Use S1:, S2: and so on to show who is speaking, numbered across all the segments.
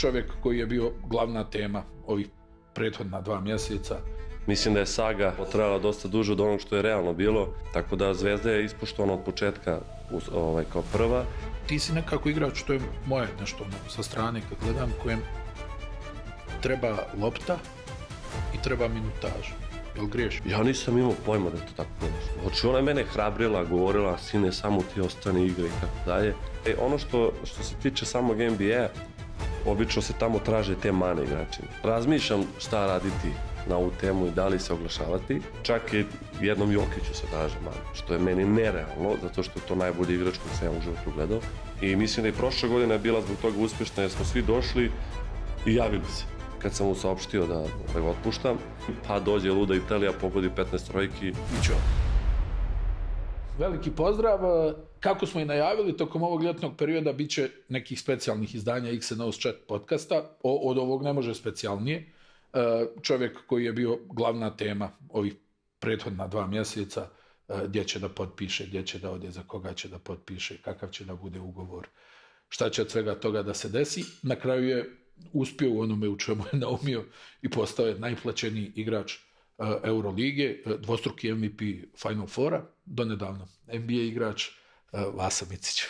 S1: čovjek koji je bio glavna tema ovih prethodna 2 mjeseca.
S2: Mislim da je saga potrajala dosta duže od onog što je realno bilo, tako da Zvezda je ispoštovana od početka kao prva.
S1: Ti si nekako igrač, to je moje nešto sa strane kad gledam, kojem treba lopta i treba minutaža. Jel griješim?
S2: Ja nisam imao pojma da je to tako nešto. Znači ona je mene hrabrila, govorila, sine, samo ti ostani igra i tako dalje. Ono što se tiče samog NBA, obično se tamo traže te mane igračima. Razmišljam šta raditi na ovu temu i da li se oglašavati. Čak i jednom Jokiću se traže mane, što je meni nerealno, zato što je to najbolji igrač koji sam ja u životu gledao. I mislim da i prošla godina je bila zbog toga uspješna jer smo svi došli i javili se. Kad sam mu saopštio da ga otpuštam, pa dođe luda Italija, pogodi 15 trojki.
S1: I čo? Veliki pozdrav. Kako smo i najavili, tokom ovog ljetnog perioda bit će nekih specijalnih izdanja X&O's Chat podcasta. Od ovog ne može specijalnije. Čovjek koji je bio glavna tema ovih prethodna 2 mjeseca, gdje će da potpiše, gdje će da ode, za koga će da potpiše, kakav će da bude ugovor, šta će od svega toga da se desi. Na kraju je uspio u onome u čemu je naumio i postao je najplaćeniji igrač Eurolige, dvostruki MVP Final Fora, donedavno NBA igrač Vasa Micić.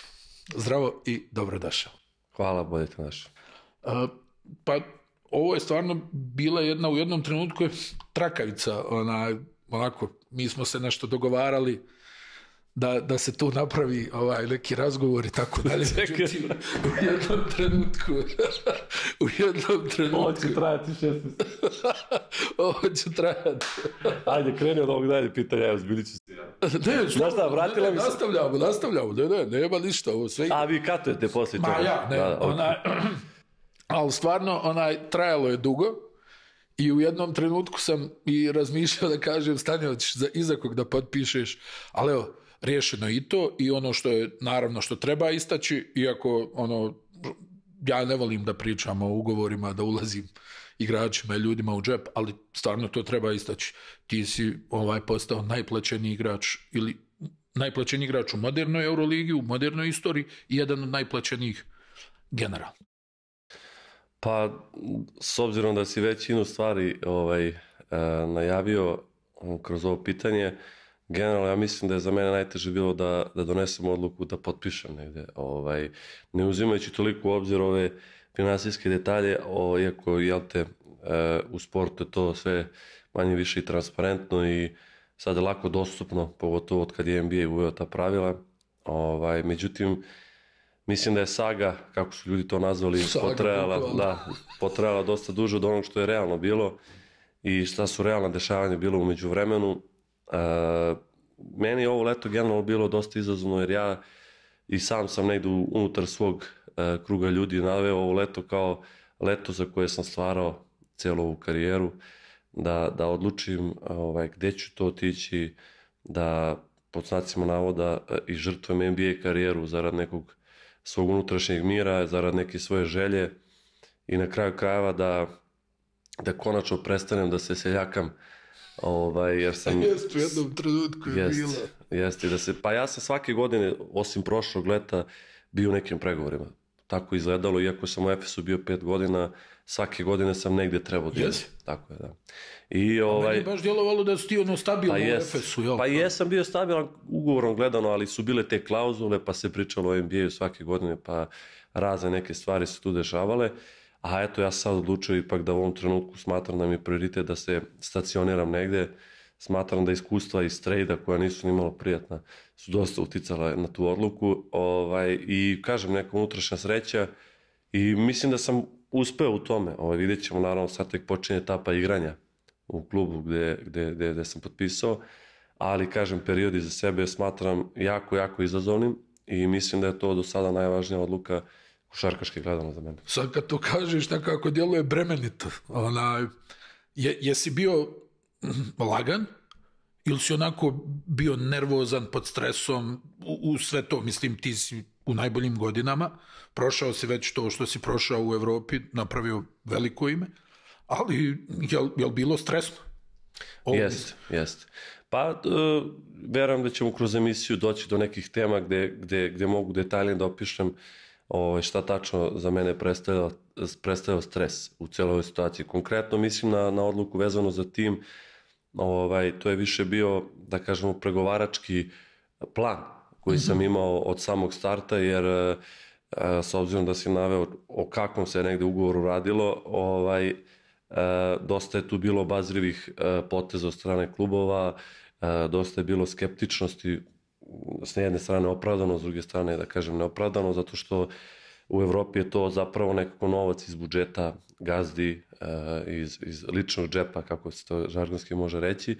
S1: Zdravo i dobrodošao.
S2: Hvala, bolje te našao.
S1: Pa ovo je stvarno bila jedna u jednom trenutku trakavica, onako, mi smo se nešto dogovarali da se tu napravi neki razgovor i tako dalje. Međutim, u jednom trenutku...
S2: Ovo će trajati 6 mjeseci.
S1: Ovo će trajati.
S2: Ajde, kreni od ovog dalje pitanja, evo zbili ću se. Znaš šta, vratila mi se.
S1: Nastavljamo, nema ništa.
S2: A vi katujete poslije toga.
S1: Ma ja, ne, ali stvarno, trajalo je dugo. I u jednom trenutku sam i razmišljao da kažem, Stanje, hoćeš iza kog da potpišeš, ali evo, riješeno i to i ono što je, naravno, što treba istaći, iako, ja ne volim da pričam o ugovorima, da ulazim igračima i ljudima u džep, ali stvarno to treba istaći. Ti si postao najplaćeniji igrač ili najplaćeniji igrač u modernoj Euroligi, u modernoj istoriji i jedan od najplaćenijih generalno.
S2: Pa, s obzirom da si većinu stvari najavio kroz ovo pitanje, generalno ja mislim da je za mene najteže bilo da donesem odluku da potpišem negde. Ne uzimajući toliko u obzir ove finansijske detalje, iako u sportu je to sve manje više i transparentno i sad je lako dostupno, pogotovo od kad je NBA uveo ta pravila. Međutim, mislim da je saga, kako su ljudi to nazvali, potrajala dosta duže od onog što je realno bilo i šta su realna dešavanja bilo u međuvremenu. Meni je ovo leto generalno bilo dosta izazovno jer ja i sam negdje unutar svog kruga ljudi naveo ovo leto kao leto za koje sam stvarao cijelu ovu karijeru, da odlučim gdje ću to otići, da pod znacima navoda i žrtvujem NBA karijeru zarad nekog svog unutrašnjeg mira, zarad neke svoje želje i na kraju krajeva da konačno prestanem da se seljakam, jer sam...
S1: Jest, u jednom trenutku je bilo.
S2: Jeste, pa ja sam svake godine, osim prošlog leta, bio u nekim pregovorima. Tako izgledalo, iako sam u Efesu bio 5 godina, svake godine sam negdje trebao da idem. Tako je, da.
S1: Meni je baš djelovalo da si ti stabilan u Efesu, jel?
S2: Pa jesam bio stabilan ugovorom gledano, ali su bile te klauzule, pa se pričalo o NBA-u svake godine, pa razne neke stvari su tu dešavale. A eto, ja sam sad odlučio ipak da u ovom trenutku smatram da mi je prioritet da se stacioniram negdje. Smatram da iskustva iz trejda koja nisu nimalo prijatna su dosta uticala na tu odluku i kažem neka unutrašnja sreća i mislim da sam uspeo u tome. Vidjet ćemo, naravno sad tek počinje etapa igranja u klubu gdje sam potpisao, ali kažem period iza sebe smatram jako izazovnim i mislim da je to do sada najvažnija odluka košarkaški gledano za mene.
S1: Sad kad to kažeš nekako djeluje bremenito. Jesi bio lagan ili si onako bio nervozan pod stresom u sve to? Mislim, ti si u najboljim godinama, prošao si već to što si prošao u Evropi, napravio veliko ime, ali je li bilo stresno?
S2: Jeste. Pa, verujem da ćemo kroz emisiju doći do nekih tema gdje mogu detaljnije da opišem šta tačno za mene predstavljao stres u cijeloj ovoj situaciji. Konkretno mislim na odluku vezano za tim, to je više bio, da kažemo, pregovarački plan koji sam imao od samog starta, jer s obzirom da si naveo o kakvom se negde ugovoru radilo, dosta je tu bilo obazrivih poteza od strane klubova, dosta je bilo skeptičnosti, s jedne strane opravdano, s druge strane, da kažem, neopravdano, zato što u Evropi je to zapravo nekako novac iz budžeta gazdi, iz ličnog džepa, kako se to žargonski može reći.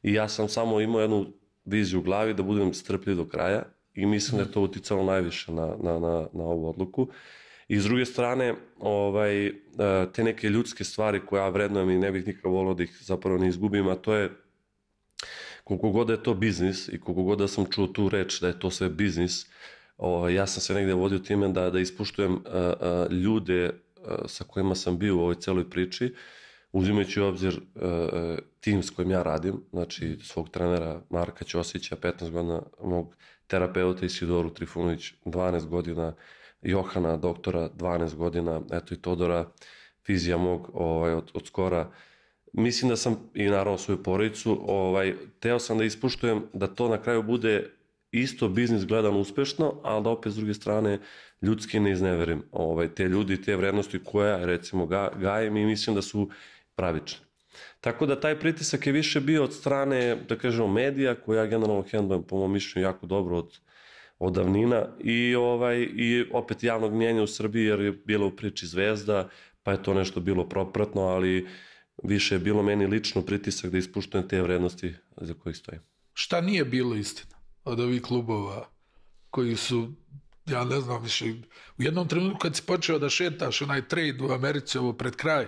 S2: I ja sam samo imao jednu viziju u glavi da budem strpljiv do kraja i mislim da je to uticalo najviše na ovu odluku. I s druge strane, te neke ljudske stvari koje ja vrednujem i ne bih nikad volio da ih zapravo ne izgubim, a to je koliko god da je to biznis i koliko god da sam čuo tu reč da je to sve biznis, ja sam se negde vodio time da ispuštujem ljude sa kojima sam bio u ovoj celoj priči, uzimajući u obzir tim s kojim ja radim, znači svog trenera Marka Ćosića, 15 godina, mog terapeuta Isidoru Trifunović, 12 godina, Johana, doktora, 12 godina, eto i Todora, fizija mog od skora. Mislim da sam, i naravno svoju porodicu, teo sam da ispuštujem da to na kraju bude isto biznis gledano uspešno, ali da opet s druge strane ljudski ne izneverim te ljudi, te vrednosti koje recimo gajem i mislim da su pravične. Tako da taj pritisak je više bio od strane, da kažemo, medija, koje ja generalno handlujem po mom mišljenju jako dobro od davnina i opet javnog mnjenja u Srbiji, jer je bila u priči Zvezda, pa je to nešto bilo propratno, ali više je bilo meni lično pritisak da ispuštujem te vrednosti za kojih stojim.
S1: Šta nije bilo istina od ovih klubova koji su, ja ne znam više, u jednom trenutku kad si počeo da šetaš onaj trade u Americi ovo pred kraj,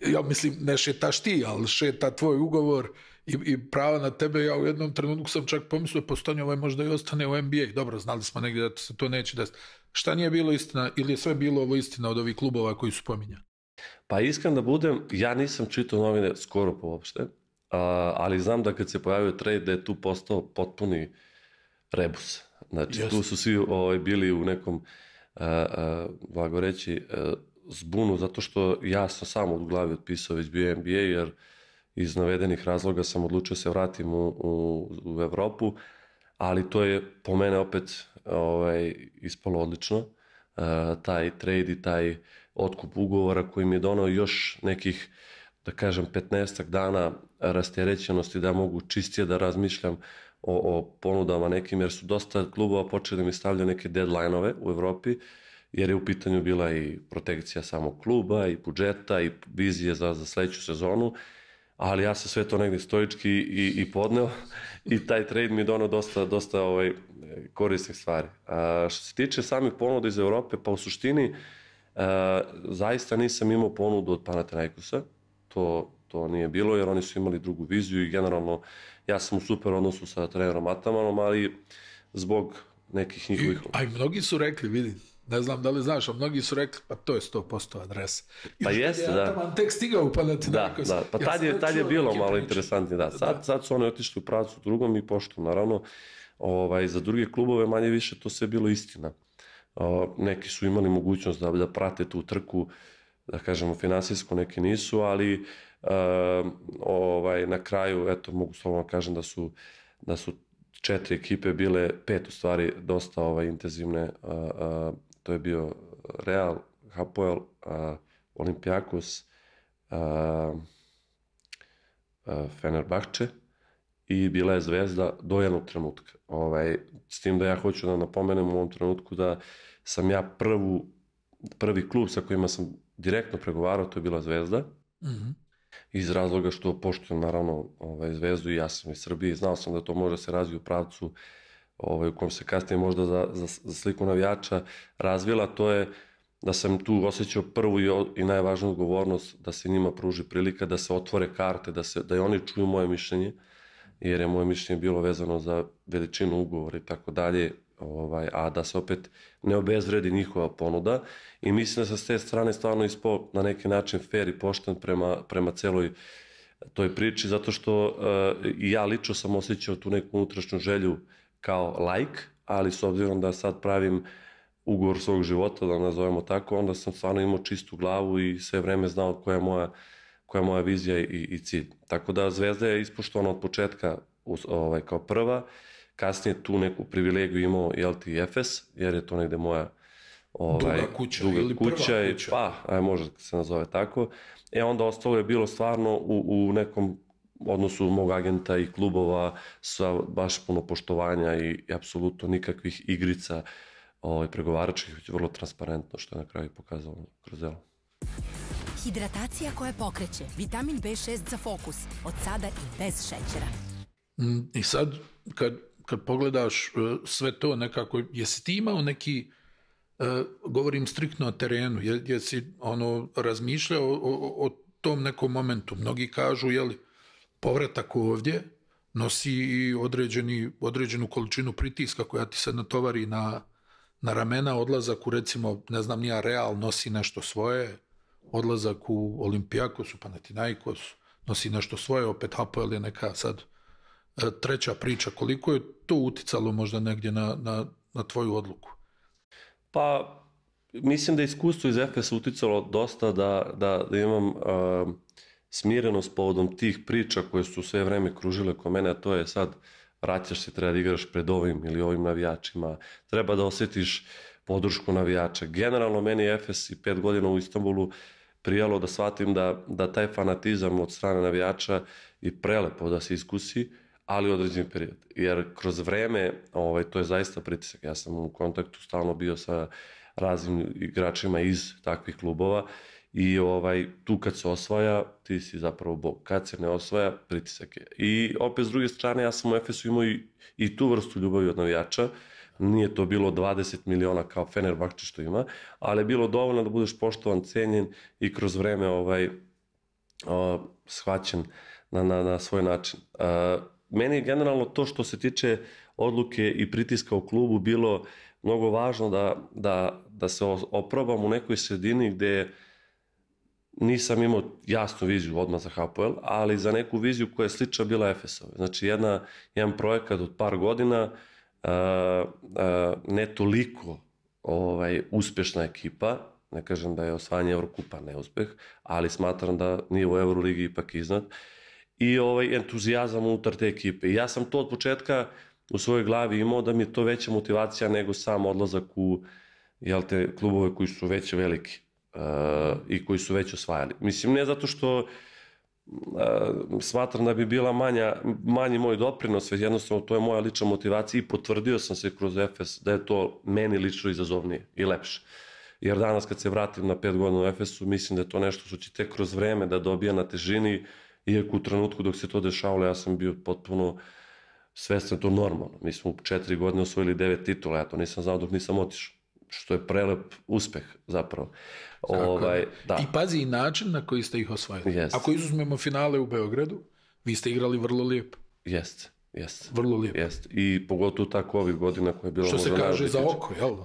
S1: ja mislim ne šetaš ti, ali šeta tvoj ugovor i prava na tebe, ja u jednom trenutku sam čak pomislio postanje možda i ostane u NBA. Dobro, znali smo negdje da se to neće desiti. Šta nije bilo istina ili je sve bilo ovo istina od ovih klubova koji su pominjani?
S2: Pa iskren da budem, ja nisam čitao novine skoro pa uopšte, ali znam da kad se pojavio trade da je tu postao potpuni rebus. Znači tu su svi bili u nekom, blago reći, zbunu, zato što ja sam sam od glavi otpisao već bio NBA, jer iz navedenih razloga sam odlučio se vratim u Evropu, ali to je po mene opet ispalo odlično. Taj trade i taj otkup ugovora koji mi je donao još nekih, da kažem, 15 dana rasterećenosti da mogu čistije da razmišljam o ponudama nekim, jer su dosta klubova počeli da mi stavljaju neke deadline-ove u Evropi, jer je u pitanju bila i protekcija samog kluba i budžeta i vizije za sledeću sezonu, ali ja sam sve to negdje stoički i podneo i taj trade mi je donao dosta korisnih stvari. Što se tiče samih ponuda iz Evrope, pa u suštini zaista nisam imao ponudu od Panathinaikosa, to nije bilo jer oni su imali drugu viziju i generalno ja sam u super odnosu sa trenerom Atamanom, ali zbog nekih njihovih...
S1: A i mnogi su rekli, vidi, ne znam da li znaš, a mnogi su rekli, pa to je 100% adresa.
S2: Pa jeste, da.
S1: Ataman tek stigao u Panathinaikos.
S2: Da, pa tad je bilo malo interesantnije, da. Sad su oni otišli u pravcu drugom i pošto, naravno, za druge klubove manje više to sve bilo istina. Neki su imali mogućnost da prate tu trku, da kažemo finansijsko, neki nisu, ali na kraju, eto, mogu slobodno kažem da su 4 ekipe bile, 5 u stvari, dosta intenzivne. To je bio Real, Hapoel, Olympiakos, Fenerbahče i bila je Zvezda do jednog trenutka. S tim da ja hoću da napomenem u ovom trenutku da sam ja prvi klub sa kojima sam direktno pregovarao, to je bila Zvezda. Iz razloga što poštujem naravno Zvezdu i ja sam iz Srbije, znao sam da to može se razvije u pravcu u kom se kasnije možda za sliku navijača razvila, to je da sam tu osjećao prvu i najvažniju odgovornost da se njima pruži prilika, da se otvore karte, da i oni čuju moje mišljenje, jer je moje mišljenje bilo vezano za veličinu ugovora i tako dalje, a da se opet ne obezvredi njihova ponuda i mislim da sam s te strane stvarno ispao na neki način fair i pošten prema celoj toj priči, zato što i ja lično sam osjećao tu neku unutrašnju želju kao laik, ali s obzirom da sad pravim ugovor svog života, da nazovemo tako, onda sam stvarno imao čistu glavu i sve vreme znao koja je moja vizija i cilj. Tako da Zvezda je ispoštovana od početka kao prva, kasnije tu neku privilegiju imao i Efes, jer je to negde moja
S1: duga kuća ili prva kuća.
S2: Pa, može se nazove tako. Onda ostalo je bilo stvarno u nekom odnosu mog agenta i klubova sa baš puno poštovanja i apsolutno nikakvih igrica pregovaračkih, već vrlo transparentno, što je na kraju pokazalo kroz delo.
S3: Hidratacija koja pokreće, vitamin B6 za fokus, od sada i bez šećera.
S1: I sad, kad pogledaš sve to nekako, jesi ti imao neki, govorim striktno o terenu, jesi razmišljao o tom nekom momentu? Mnogi kažu, povratak ovdje nosi i određenu količinu pritiska koja ti se natovari na ramena, odlazak u, recimo, ne znam nija, Real nosi nešto svoje, odlazak u Olimpijakos, u Panathinaikos nosi nešto svoje, opet Hapoel je neka sad treća priča. Koliko je to uticalo možda negdje na tvoju odluku?
S2: Pa, mislim da je iskustvo iz Efesa uticalo dosta da imam smirenost povodom tih priča koje su sve vreme kružile ko mene, a to je sad vraćaš se, treba da igraš pred ovim ili ovim navijačima, treba da osjetiš podršku navijača. Generalno meni je Efes i 5 godina u Istanbulu prijalo da shvatim da taj fanatizam od strane navijača je prelepo da se iskusi, ali određen period. Jer kroz vreme, to je zaista pritisak. Ja sam u kontaktu stalno bio sa raznim igračima iz takvih klubova i tu kad se osvaja, ti si zapravo bog. Kad se ne osvaja, pritisak je. I opet s druge strane, ja sam u Efesu imao i tu vrstu ljubavi od navijača. Nije to bilo 20 miliona kao Fenerbahče što ima, ali je bilo dovoljno da budeš poštovan, cenjen i kroz vreme shvaćen na svoj način. Meni je generalno to što se tiče odluke i pritiska u klubu bilo mnogo važno da se oprobam u nekoj sredini gde nisam imao jasnu viziju odmah za Hapoel, ali za neku viziju koja je slična bila Efesove. Znači jedan projekat od par godina, ne toliko uspešna ekipa, ne kažem da je osvajanje Evrokupa neuspeh, ali smatram da nije u Euroligi ipak iznad, i entuzijazam unutar te ekipe. I ja sam to od početka u svojoj glavi imao da mi je to veća motivacija nego sam odlazak u klubove koji su već veliki i koji su već osvajali. Mislim, ne zato što smatram da bi bila manji moj doprinos, već jednostavno to je moja lična motivacija i potvrdio sam se kroz Efes da je to meni lično izazovnije i lepše. Jer danas kad se vratim na 5 godina u Efesu, mislim da je to nešto što će tek kroz vreme da dobija na težini, iako u trenutku dok se to dešavalo ja sam bio potpuno svestan, to normalno. Mi smo u 4 godine osvojili 9 titula, ja to nisam znao dok nisam otišao, što je prelep uspeh zapravo.
S1: Da. I pazi i način na koji ste ih osvojili.
S2: Jest.
S1: Ako izuzmemo finale u Beogradu, vi ste igrali vrlo lijepo.
S2: Jeste.
S1: Vrlo lijepo.
S2: I pogotovo ta COVID godina koja je bila...
S1: Što se kaže za oko, jel?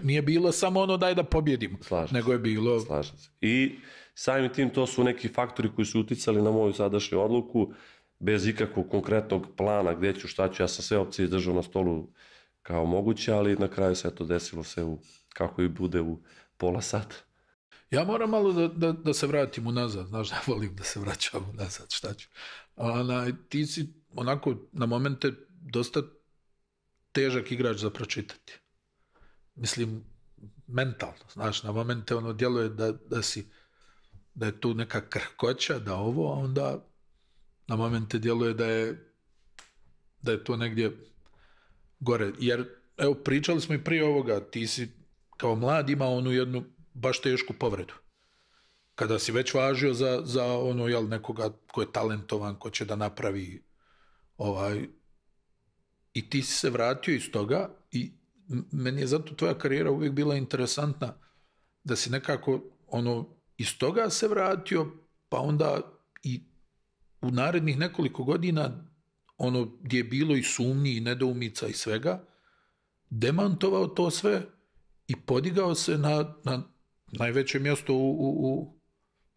S1: Nije bilo samo daj da pobjedimo, nego je bilo...
S2: Slažem se. I samim tim to su neki faktori koji su uticali na moju sadašnju odluku, bez ikakvog konkretnog plana gdje ću, šta ću, ja sam sve opcije držao na stolu kao moguće, ali na kraju se to desilo sve kako i bude u pola sata.
S1: Ja moram malo da se vratim unazad, znaš da volim da se vraćam unazad, šta ću. Ti si onako na momente dosta težak igrač za pročitati. Mislim, mentalno, znaš, na momente djeluje da je tu neka krhkoća, da ovo, a onda na momente djeluje da je to negdje gore. Jer, evo, pričali smo i prije ovoga, ti si kao mlad imao onu jednu baš tešku povredu. Kada si već važio za nekoga ko je talentovan, ko će da napravi i ti si se vratio iz toga i meni je zato tvoja karijera uvijek bila interesantna da si nekako iz toga se vratio, pa onda i u narednih nekoliko godina gdje je bilo i sumnji i nedoumica i svega, demantovao to sve i podigao se na najveće mjesto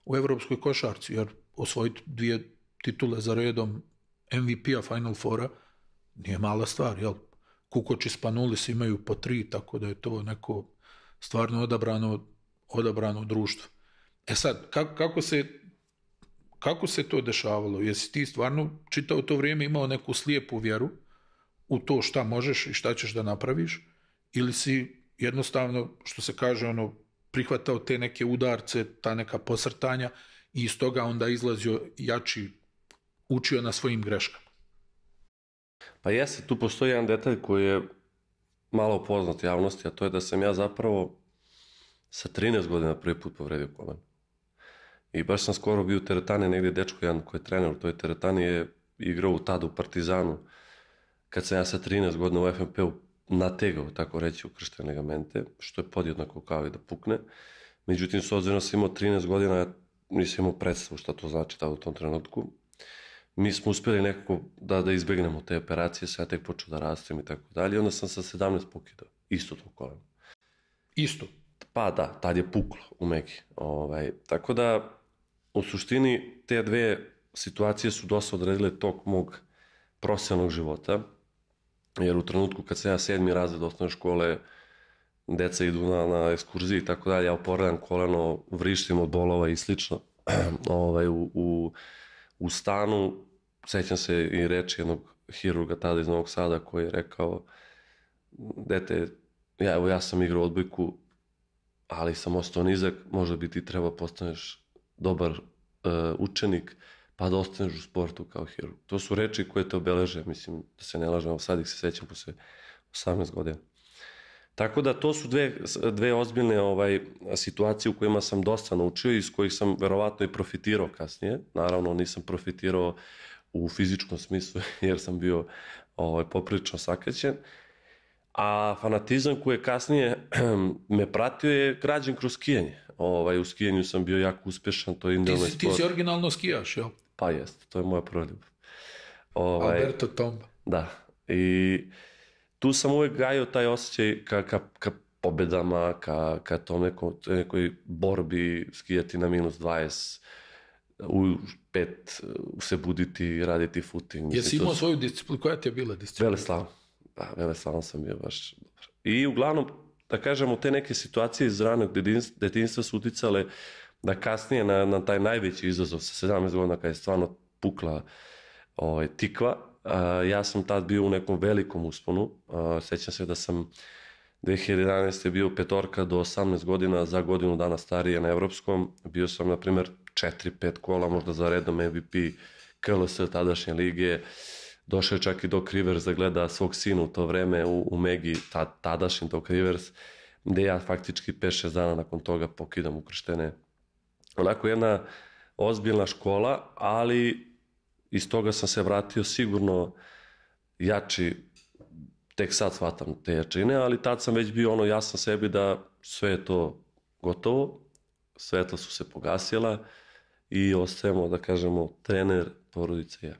S1: u evropskoj košarci, jer osvojiti 2 titule za redom MVP-a Final Foura nije mala stvar, jel? Kukoč i Spanulis imaju po 3, tako da je to neko stvarno odabrano društvo. E sad, kako se to dešavalo? Jesi ti stvarno čitao to vrijeme imao neku slijepu vjeru u to šta možeš i šta ćeš da napraviš, ili si jednostavno, što se kaže, prihvatao te neke udarce, ta neka posrtanja i iz toga onda izlazio jači, učio na svojim greškama?
S2: Pa jeste, tu postoji jedan detalj koji je malo poznat javnosti, a to je da sam ja zapravo sa 13 godina prvi put povredio kolen. I baš sam skoro bio u teretani, negdje dečko jedan koji je trener u toj teretani je igrao tada u Partizanu, kad sam ja sa 13 godina u FNP-u nategao, tako reći, ukrštene ligamente, što je podjednako kao i da pukne. Međutim, s obzirom da sam imao 13 godina, ja nisam imao predstavu šta to znači tada u tom trenutku. Mi smo uspjeli nekako da izbjegnemo te operacije, sam ja tek počeo da rastem i tako dalje. Onda sam sa 17 pokidao, isto to koleno.
S1: Isto?
S2: Pa da, tad je puklo u Meki. Tako da, u suštini, te dve situacije su dosta odredile tok mog profesionalnog života. Jer u trenutku kad sam ja 7. razred osnovne škole, deca idu na ekskurziji i tako dalje, ja oporavljam koleno, vrištim od bolova i slično. U stanu, sećam se i reči jednog hirurga tada iz Novog Sada koji je rekao: dete, ja sam igrao odbojku, ali sam ostao nizak, možda bi ti trebao postaneš dobar učenik, pa da ostaneš u sportu kao hirurg. To su reči koje te obeleže, mislim, da se ne lažem, sad ih se sećam posle 18 godina. Tako da to su dve ozbiljne situacije u kojima sam dosta naučio i iz kojih sam verovatno i profitirao kasnije. Naravno, nisam profitirao u fizičkom smislu jer sam bio poprilično sakaćen. A fanatizam koji je kasnije me pratio je građen kroz skijanje. U skijanju sam bio jako uspješan, to je individualni sport.
S1: Ti si originalno skijaš, jel?
S2: Pa jest, to je moja prva ljubav.
S1: Alberto Tomba.
S2: Da, i tu sam uvijek gajio taj osjećaj ka pobedama, ka tom nekoj borbi, skijati na -20, u 5 se buditi, raditi footing.
S1: Jesi imao svoju disciplinu? Koja ti je bila disciplina?
S2: Veleslalom. Da, Veleslalom sam bio baš dobar. I uglavnom, da kažemo, te neke situacije iz ranog detinjstva su uticale da kasnije na taj najveći izazov sa 17 godina kada je stvarno pukla tikva. Ja sam tad bio u nekom velikom usponu. Sećam se da sam 2011. bio petorka do 18 godina, za godinu dana starije na evropskom. Bio sam, na primjer, 4-5 kola, možda za redom MVP KLS tadašnje lige. Došao je čak i Doc Rivers da gleda svog sina u to vreme u Megi, tadašnji Doc Rivers, gde ja faktički 5-6 dana nakon toga pokidam ukrštene. Onako jedna ozbiljna škola, ali iz toga sam se vratio sigurno jači, tek sad shvatam te jačine, ali tad sam već bio jasan sebi da sve je to gotovo, svetla su se pogasila i ostajemo, da kažemo, trener, porodica i ja.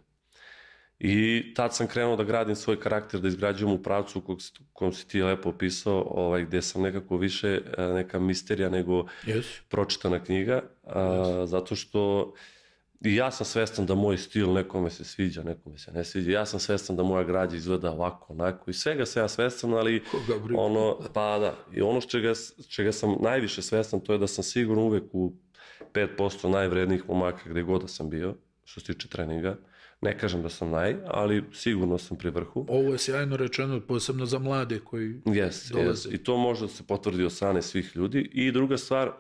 S2: I tad sam krenuo da gradim svoj karakter, da izgrađujem u pravcu kom si ti lepo opisao, gde sam nekako više neka misterija nego pročitana knjiga, zato što i ja sam svestan da moj stil nekome se sviđa, nekome se ne sviđa. Ja sam svestan da moja građa izgleda ovako, onako i svega sam ja svestan, ali i ono čega sam najviše svestan, to je da sam sigurno uvek u 5% najvrednijih momaka gde god da sam bio, što se tiče treninga. Ne kažem da sam ali sigurno sam pri vrhu.
S1: Ovo je sjajno rečeno, posebno za mlade koji dolaze.
S2: I to možda se potvrdi od strane svih ljudi. I druga stvar,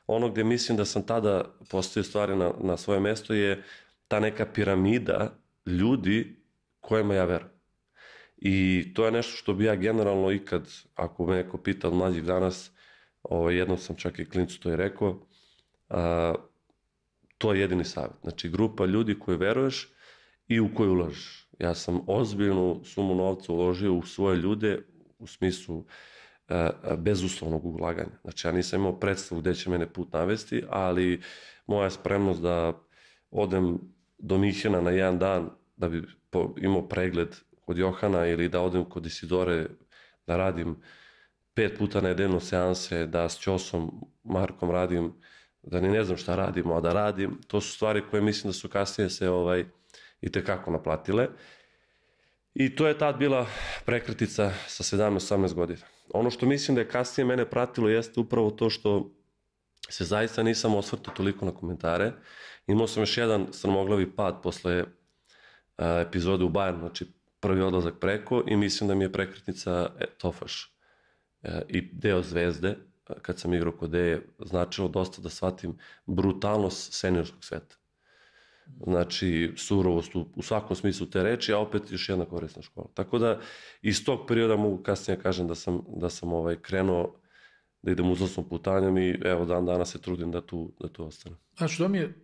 S2: ono gdje mislim da sam tada postavio stvari na svoje mesto je ta neka piramida ljudi kojima ja verujem. I to je nešto što bi ja generalno ikad, ako me neko pita od mlađih danas, jednom sam čak i klincu to i rekao, to je jedini savjet. Znači, grupa ljudi koje veruješ i u koju ulažeš. Ja sam ozbiljnu sumu novca uložio u svoje ljude u smislu bezuslovnog ulaganja. Znači, ja nisam imao predstavu gde će mene put navesti, ali moja spremnost da odem do Minhena na jedan dan da bi imao pregled kod Johana ili da odem kod Isidore da radim 5 puta nedeljno seanse, da s Ćosom Markom radim, da ni ne znam šta radimo, a da radim. To su stvari koje mislim da su kasnije se i tekako naplatile. I to je tad bila prekretnica sa 17-18 godina. Ono što mislim da je kasnije mene pratilo jeste upravo to što se zaista nisam osvrtao toliko na komentare. Imao sam još jedan strmoglavi pad posle epizode u Bayern, znači prvi odlazak preko, i mislim da mi je prekretnica Tofaš i deo Zvezde, kad sam igrao kod Deje, značilo dosta da shvatim brutalnost seniorskog sveta. Znači, surovost u svakom smislu te reči, a opet još jedna korisna škola. Tako da, iz tog perioda mogu kasnije kažem da sam krenuo da idem uzlaznom putanjem i evo dan danas se trudim da tu ostane.
S1: Znači, to mi je,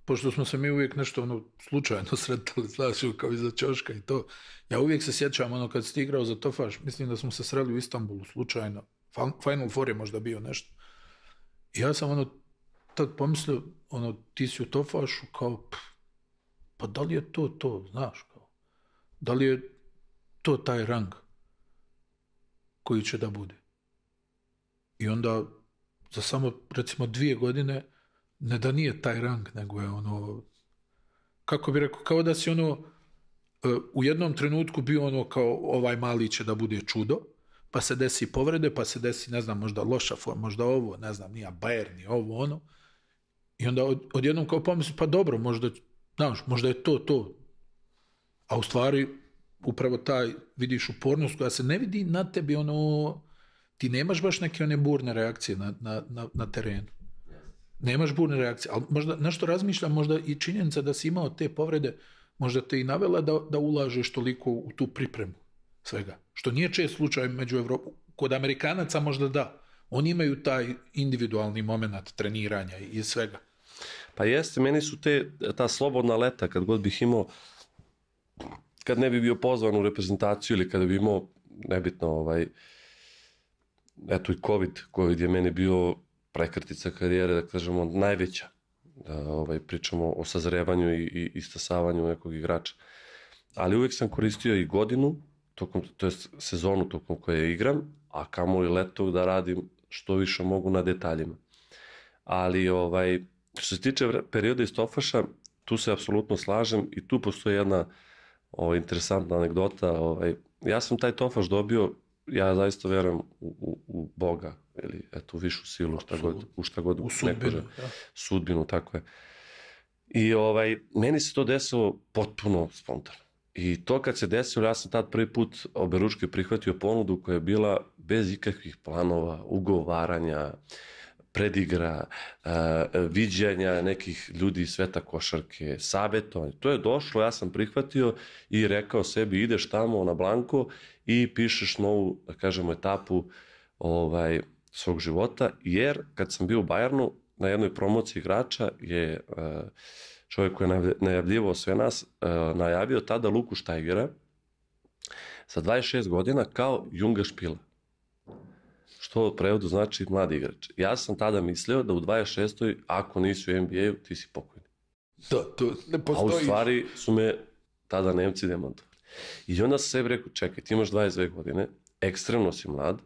S1: pošto smo se mi uvijek nešto slučajno sretali, znaš, kao iza ćoška i to, ja uvijek se sjećam, kad si igrao za Tofaš, mislim da smo se sreli u Istanbulu slučajno, Final Four je možda bio nešto. I ja sam tad pomislio, ti si u Tofašu, kao, pa da li je to, znaš, kao, da li je to taj rang koji će da bude. I onda, za samo, recimo, 2 godine, ne da nije taj rang, nego je kako bi rekao, kao da si u jednom trenutku bio kao ovaj mali će da bude čudo, pa se desi povrede, pa se desi, ne znam, možda loša forma, možda ovo, ne znam, nije Bayern, ni ovo, I onda odjednom kao pomisli, pa dobro, možda je to. A u stvari, upravo vidiš upornost koja se ne vidi na tebi, ti nemaš baš neke one burne reakcije na terenu. Nemaš burne reakcije, ali možda nešto razmišljam, možda i činjenica da si imao te povrede, možda te i navela da ulažeš toliko u tu pripremu svega. Što nije čest slučaj među Evropom. Kod Amerikanaca možda da. Oni imaju taj individualni moment treniranja i svega.
S2: Pa jeste, meni su ta slobodna leta, kad god bih imao, kad ne bi bio pozvan u reprezentaciju ili kada bi imao, nebitno, eto i COVID je meni bio prekretnica karijere, da kažemo, najveća. Pričamo o sazrevanju i istasavanju nekog igrača. Ali uvijek sam koristio i godinu, to je sezonu tokom koje igram, a kamoli leto da radim što više mogu na detaljima. Ali što se tiče perioda iz Tofaša, tu se apsolutno slažem i tu postoji jedna interesantna anegdota. Ja sam taj Tofaš dobio, ja zaista verujem u Boga, ili eto, u višu silu, u šta god nekože. Sudbinu, tako je. I meni se to desilo potpuno spontano. I to kad se desilo, ja sam tad prvi put oberučke prihvatio ponudu koja je bila bez ikakvih planova, ugovaranja, predigra, viđanja nekih ljudi iz sveta košarke, savjetovanja. To je došlo, ja sam prihvatio i rekao sebi, ideš tamo na blanko i pišeš novu, da kažemo, etapu svog života, jer kad sam bio u Bayernu, na jednoj promociji igrača je čovjek koji je najavljivao sve nas, najavio tada Luku Štajgera sa 26 godina kao Junga Špila. Što u prevodu znači mladi igrač. Ja sam tada mislio da u 26. ako nisi u NBA-u, ti si pokojni.
S1: To ne postoji.
S2: A u stvari su me tada Nemci demantovali. I onda sam sebi rekao, čekaj, ti imaš 22 godine, ekstremno si mlad,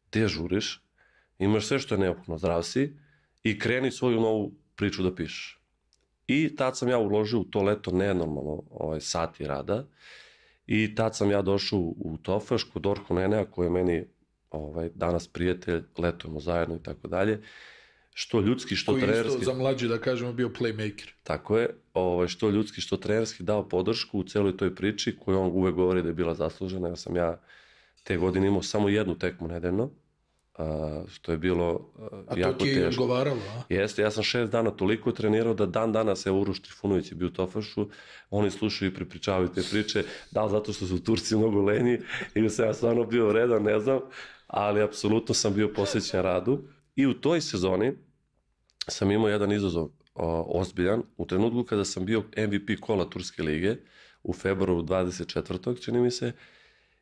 S2: gde žuriš, imaš sve što je neophodno, zdrav si i kreni svoju novu priču da pišeš. I tad sam ja uložio u to leto nenormalno sati rada i tad sam ja došao u Tofaš kod Orho Nenea koji je meni danas prijatelj, letujemo zajedno i tako dalje. Što ljudski, što trenerski.
S1: Koji isto za mlađi, da kažemo, bio playmaker.
S2: Tako je. Što ljudski, što trenerski dao podršku u celoj toj priči koju on uvek govori da je bila zaslužena. Ja sam te godine imao samo jednu tekmu nedeljno, što je bilo jako teško.
S1: A to ti je odgovaralo, a?
S2: Jeste, ja sam 6 dana toliko trenirao da dan danas, evo Uroš Trifunović je bio u Tofašu, oni slušaju i prepričavaju te priče, da li zato što su Turci mnogo lenji ili sam ja stvarno bio vredan, ne znam, ali apsolutno sam bio posvećen radu. I u toj sezoni sam imao jedan izazov ozbiljan. U trenutku kada sam bio MVP kola Turske lige u februaru 24. čini mi se,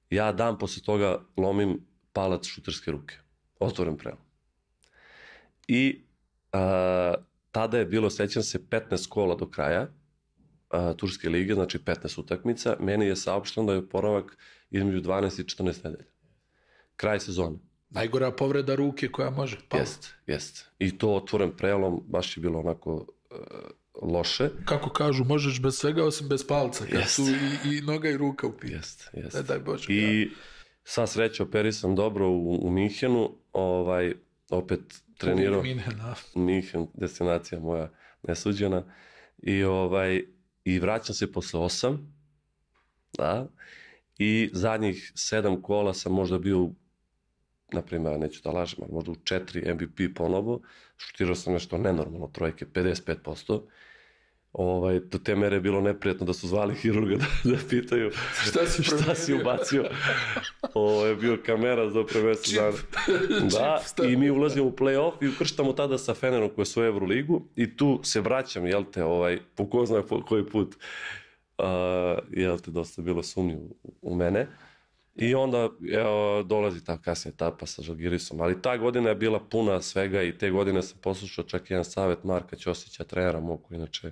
S2: ja dan posle toga lomim palac šuterske ruke. Otvoren prelom. I tada je bilo, sećam se, 15 kola do kraja Turske lige, znači 15 utakmica. Meni je saopšteno da je oporavak između 12 i 14 nedelja. Kraj sezone.
S1: Najgora povreda ruke koja može.
S2: Jest. I to otvoren prelom, baš je bilo onako loše.
S1: Kako kažu, možeš bez svega osim bez palca, kad su i noga i ruka u pitanju.
S2: Jest.
S1: Daj Bože.
S2: I sva sreća operisan dobro u Minhenu, opet trenirao. Minhen, destinacija moja nesuđena. I vraćam se posle 8. Da. I zadnjih 7 kola sam možda bio, naprimjer, neću da lažem, ali možda u 4 MVP ponovo. Šutirao sam nešto nenormalno, trojke, 55%. Do te mere je bilo neprijatno da su zvali hirurga da pitaju šta si ubacio. Je bio kamera za pre mesec dana. Da, i mi ulazimo u play-off i ukrštamo tada sa Fenerom koji je svoju Euroligu i tu se vraćam, jel te, po ko zna koji put, jel te, dosta bilo sumnje u mene. I onda dolazi ta kasnija etapa sa Žalgirisom, ali ta godina je bila puna svega i te godine sam poslušao čak jedan savjet Marka Ćosića, trenera mog, koji inače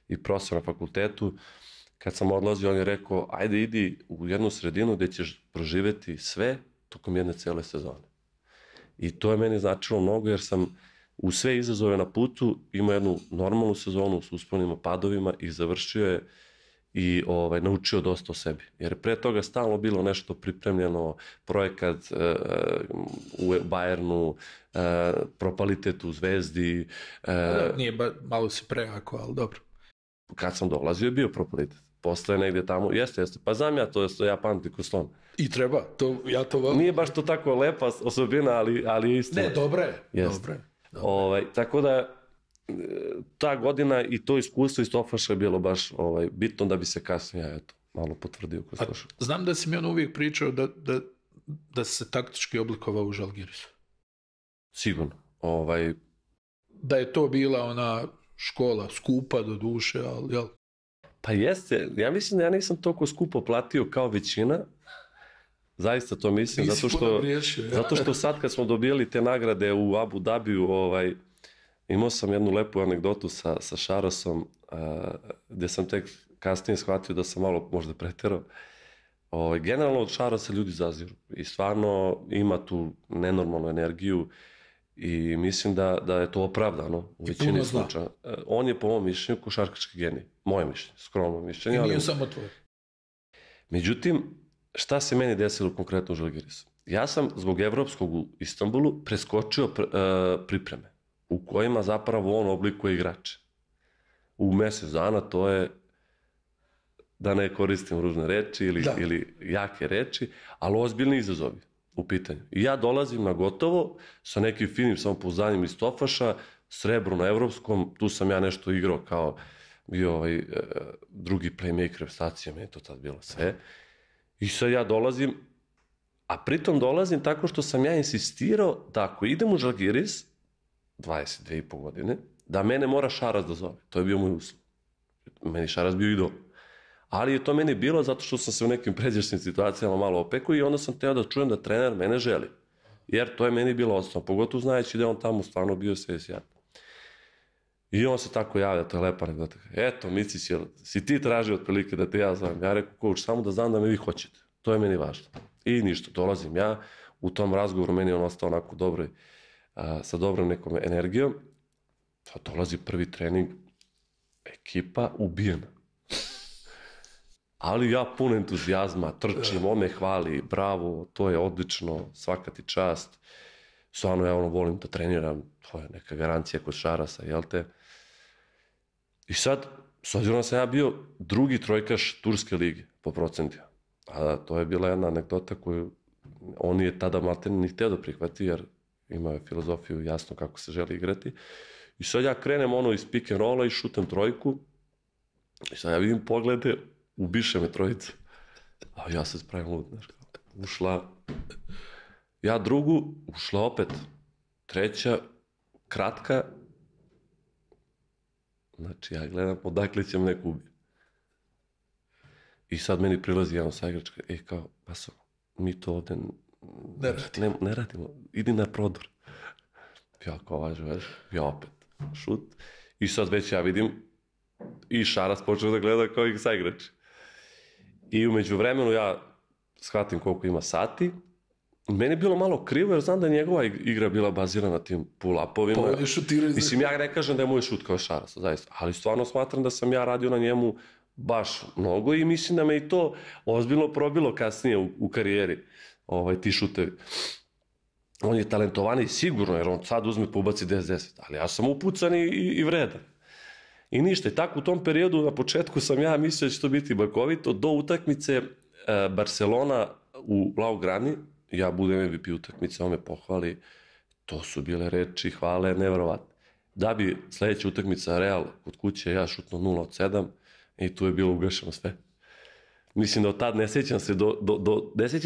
S2: i profesor na fakultetu. Kad sam odlazio, on je rekao, ajde idi u jednu sredinu gde ćeš proživeti sve tokom jedne cele sezone. I to je meni značilo mnogo, jer sam u sve izazove na putu imao jednu normalnu sezonu s usponima, padovima i završio je i naučio dosta o sebi. Jer pre toga stalno bilo nešto pripremljeno, projekat u Bayernu, propalitet u Zvezdi.
S1: Nije malo si preako, ali dobro.
S2: Kad sam dolazio je bio propalitet. Posle negdje tamo, jeste. Pa znam ja to, ja pamtim ko slon.
S1: I treba, ja to volim.
S2: Nije baš to tako lepa osobina, ali je istina.
S1: Ne, dobro je.
S2: Tako da ta godina i to iskustvo iz Tofaša je bilo baš bitno da bi se kasnije malo potvrdio kroz Tofaša.
S1: Znam da si mi uvijek pričao da se taktički oblikovao u Žalgirisu.
S2: Sigurno.
S1: Da je to bila ona škola skupa do duše, ali jel?
S2: Pa jeste. Ja mislim da ja nisam toliko skupo platio kao većina. Zaista to mislim. Zato što sad kad smo dobijali te nagrade u Abu Dhabiju, imao sam jednu lepu anegdotu sa Šarasom, gdje sam tek kasnije shvatio da sam malo možda preterao. Generalno od Šarasa ljudi zaziru i stvarno ima tu nenormalnu energiju i mislim da je to opravdano u većini slučaja. On je po mom mišljenju košarkaški genij. Moje mišljenje, skromno mišljenje.
S1: I nije samo tvoje.
S2: Međutim, šta se meni desilo konkretno u Žalgirisu? Ja sam zbog evropskog u Istanbulu preskočio pripreme u kojima zapravo on oblikuje igrače. U mjesec dana to je, da ne koristim ružne reči ili jake reči, ali ozbiljni izazovi u pitanju. I ja dolazim na gotovo sa nekim finim samopouzdanjem iz Tofaša, srebro na evropskom, tu sam ja nešto igrao kao bio drugi playmaker stacije, meni je to tad bilo sve. I sad ja dolazim, a pritom dolazim tako što sam ja insistirao da ako idem u Žalgiris, 22,5 godine, da mene mora Šaras da zove. To je bio moj uslov. Meni Šaras bio idol. Ali je to meni bilo zato što sam se u nekim pređašnjim situacijama malo opekao i onda sam teo da čujem da trener mene želi. Jer to je meni bilo osnovno. Pogotovo znajući da je on tamo stvarno bio sve sjajno. I on se tako javlja, to je lepa anegdota. Eto, Micić, si ti tražio otprilike da te ja zovem? Ja rekao, coach, samo da znam da me vi hoćete. To je meni važno. I ništa, dolazim ja. U tom razgovoru meni on ostao onako dobro, sa dobrom nekom energijom. Pa dolazi prvi trening, ekipa ubijena. Ali ja pun entuzijazma, trčim, on me hvali, bravo, to je odlično, svaka ti čast. Stvarno ja volim da treniram, to je neka garancija kod Šarasa, jel te? I sad, s obzirom da sam ja bio drugi trojkaš Turske lige po procentima. A to je bila jedna anegdota koju on je tada maltene ni hteo da prihvati, jer imao je filozofiju jasno kako se želi igrati. I sad ja krenem iz pick and rolla i šutem trojku. I sad ja vidim poglede, ubiše me trojica. A ja se spravim lud, znaš, ušla. Ja drugu, ušla opet. Treća, kratka. Znači ja gledam odakle će me neko ubiti. I sad meni prilazi jedan saigračka, kao, Baso, mi to ovde ne radimo, idi na prodor. Ja kao važi, ja opet, šut. I sad već ja vidim i Šaras počeo da gleda kao i saigrač. I umeđu vremenu ja shvatim koliko ima sati meni je bilo malo krivo, jer znam da je njegova igra bila bazirana na tim pull-upovima.
S1: Pa on je šutirao iz...
S2: Mislim, ja ne kažem da je moj šut kao Šaras, zaista, ali stvarno smatram da sam ja radio na njemu baš mnogo i mislim da me i to ozbiljno probilo kasnije u karijeri, ti šutevi. On je talentovani sigurno, jer on sad uzme pa ubaci 10-10, ali ja sam upucan i vredan. I ništa, i tako u tom periodu na početku sam ja mislio da će to biti bakovito, do utakmice Barcelona u Blaugrani, ja budem MVP utakmice, on me pohvali, to su bile reči, hvale, nevjerovatne. Da bi sledeća utakmica Real kod kuće, ja šutno 0 od 7 i tu je bilo ugašeno sve. Mislim da od tad ne sjećam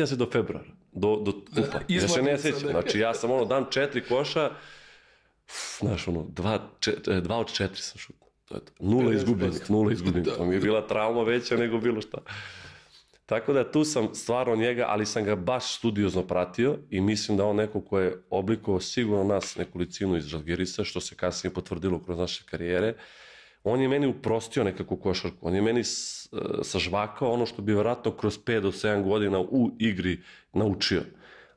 S2: se do februara, do kupa. Ja se ne sjećam, znači ja sam dam 4 koša, znaš 2 od 4 sam šutno. 0 izgubljenih, to mi je bila trauma veća nego bilo šta. Tako da tu sam stvarno njega, ali sam ga baš studiozno pratio i mislim da on neko ko je oblikovao sigurno nas nekolicinu iz Žalgirisa, što se kasnije potvrdilo kroz naše karijere. On je meni uprostio nekako košarku, on je meni sažvakao ono što bi vjerojatno kroz 5 do 7 godina u igri naučio.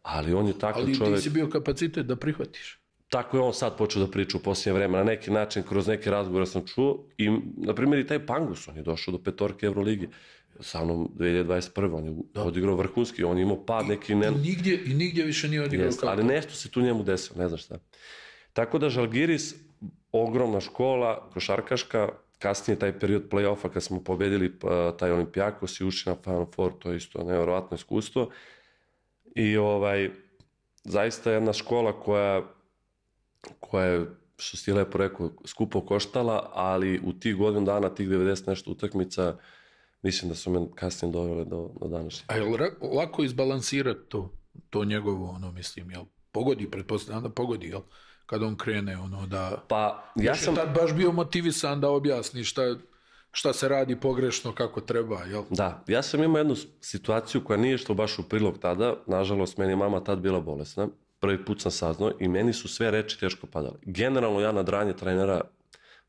S2: Ali on je takav čovjek...
S1: Ali ti si bio kapacitet da prihvatiš.
S2: Tako je on sad počeo da priča u posljednje vreme, na neki način, kroz neke razgovore sam čuo i, na primjer, i taj Pangus, on je došao do 5. Euroligi, sa mnom 2021. on je odigrao vrhunski, on je imao pad neki...
S1: I nigdje više nije odigrao kako.
S2: Ali nešto se tu njemu desilo, ne znam šta. Tako da Žalgiris, ogromna škola, košarkaška, kasnije taj period play-offa kad smo pobedili taj Olimpijakos i ušli na Final Four, to je isto nevjerovatno iskustvo. I zaista jedna škola koja je, što si lepo rekao, skupo koštala, ali u tih godinu dana, tih 90 nešto utakmica, mislim da su me kasnije dovele do današnje.
S1: A je li lako izbalansirati to njegovo, mislim, jel pogodi, pretpostavljam da pogodi, jel? Kad on krene, da...
S2: Pa, ja sam...
S1: tad baš bio motivisan da objasni šta se radi pogrešno, kako treba, jel?
S2: Da, ja sam imao jednu situaciju koja nije što baš u prilog tada, nažalost, meni je mama tad bila bolesna, prvi put sam saznao i meni su sve reči teško padale. Generalno ja na dranje trenera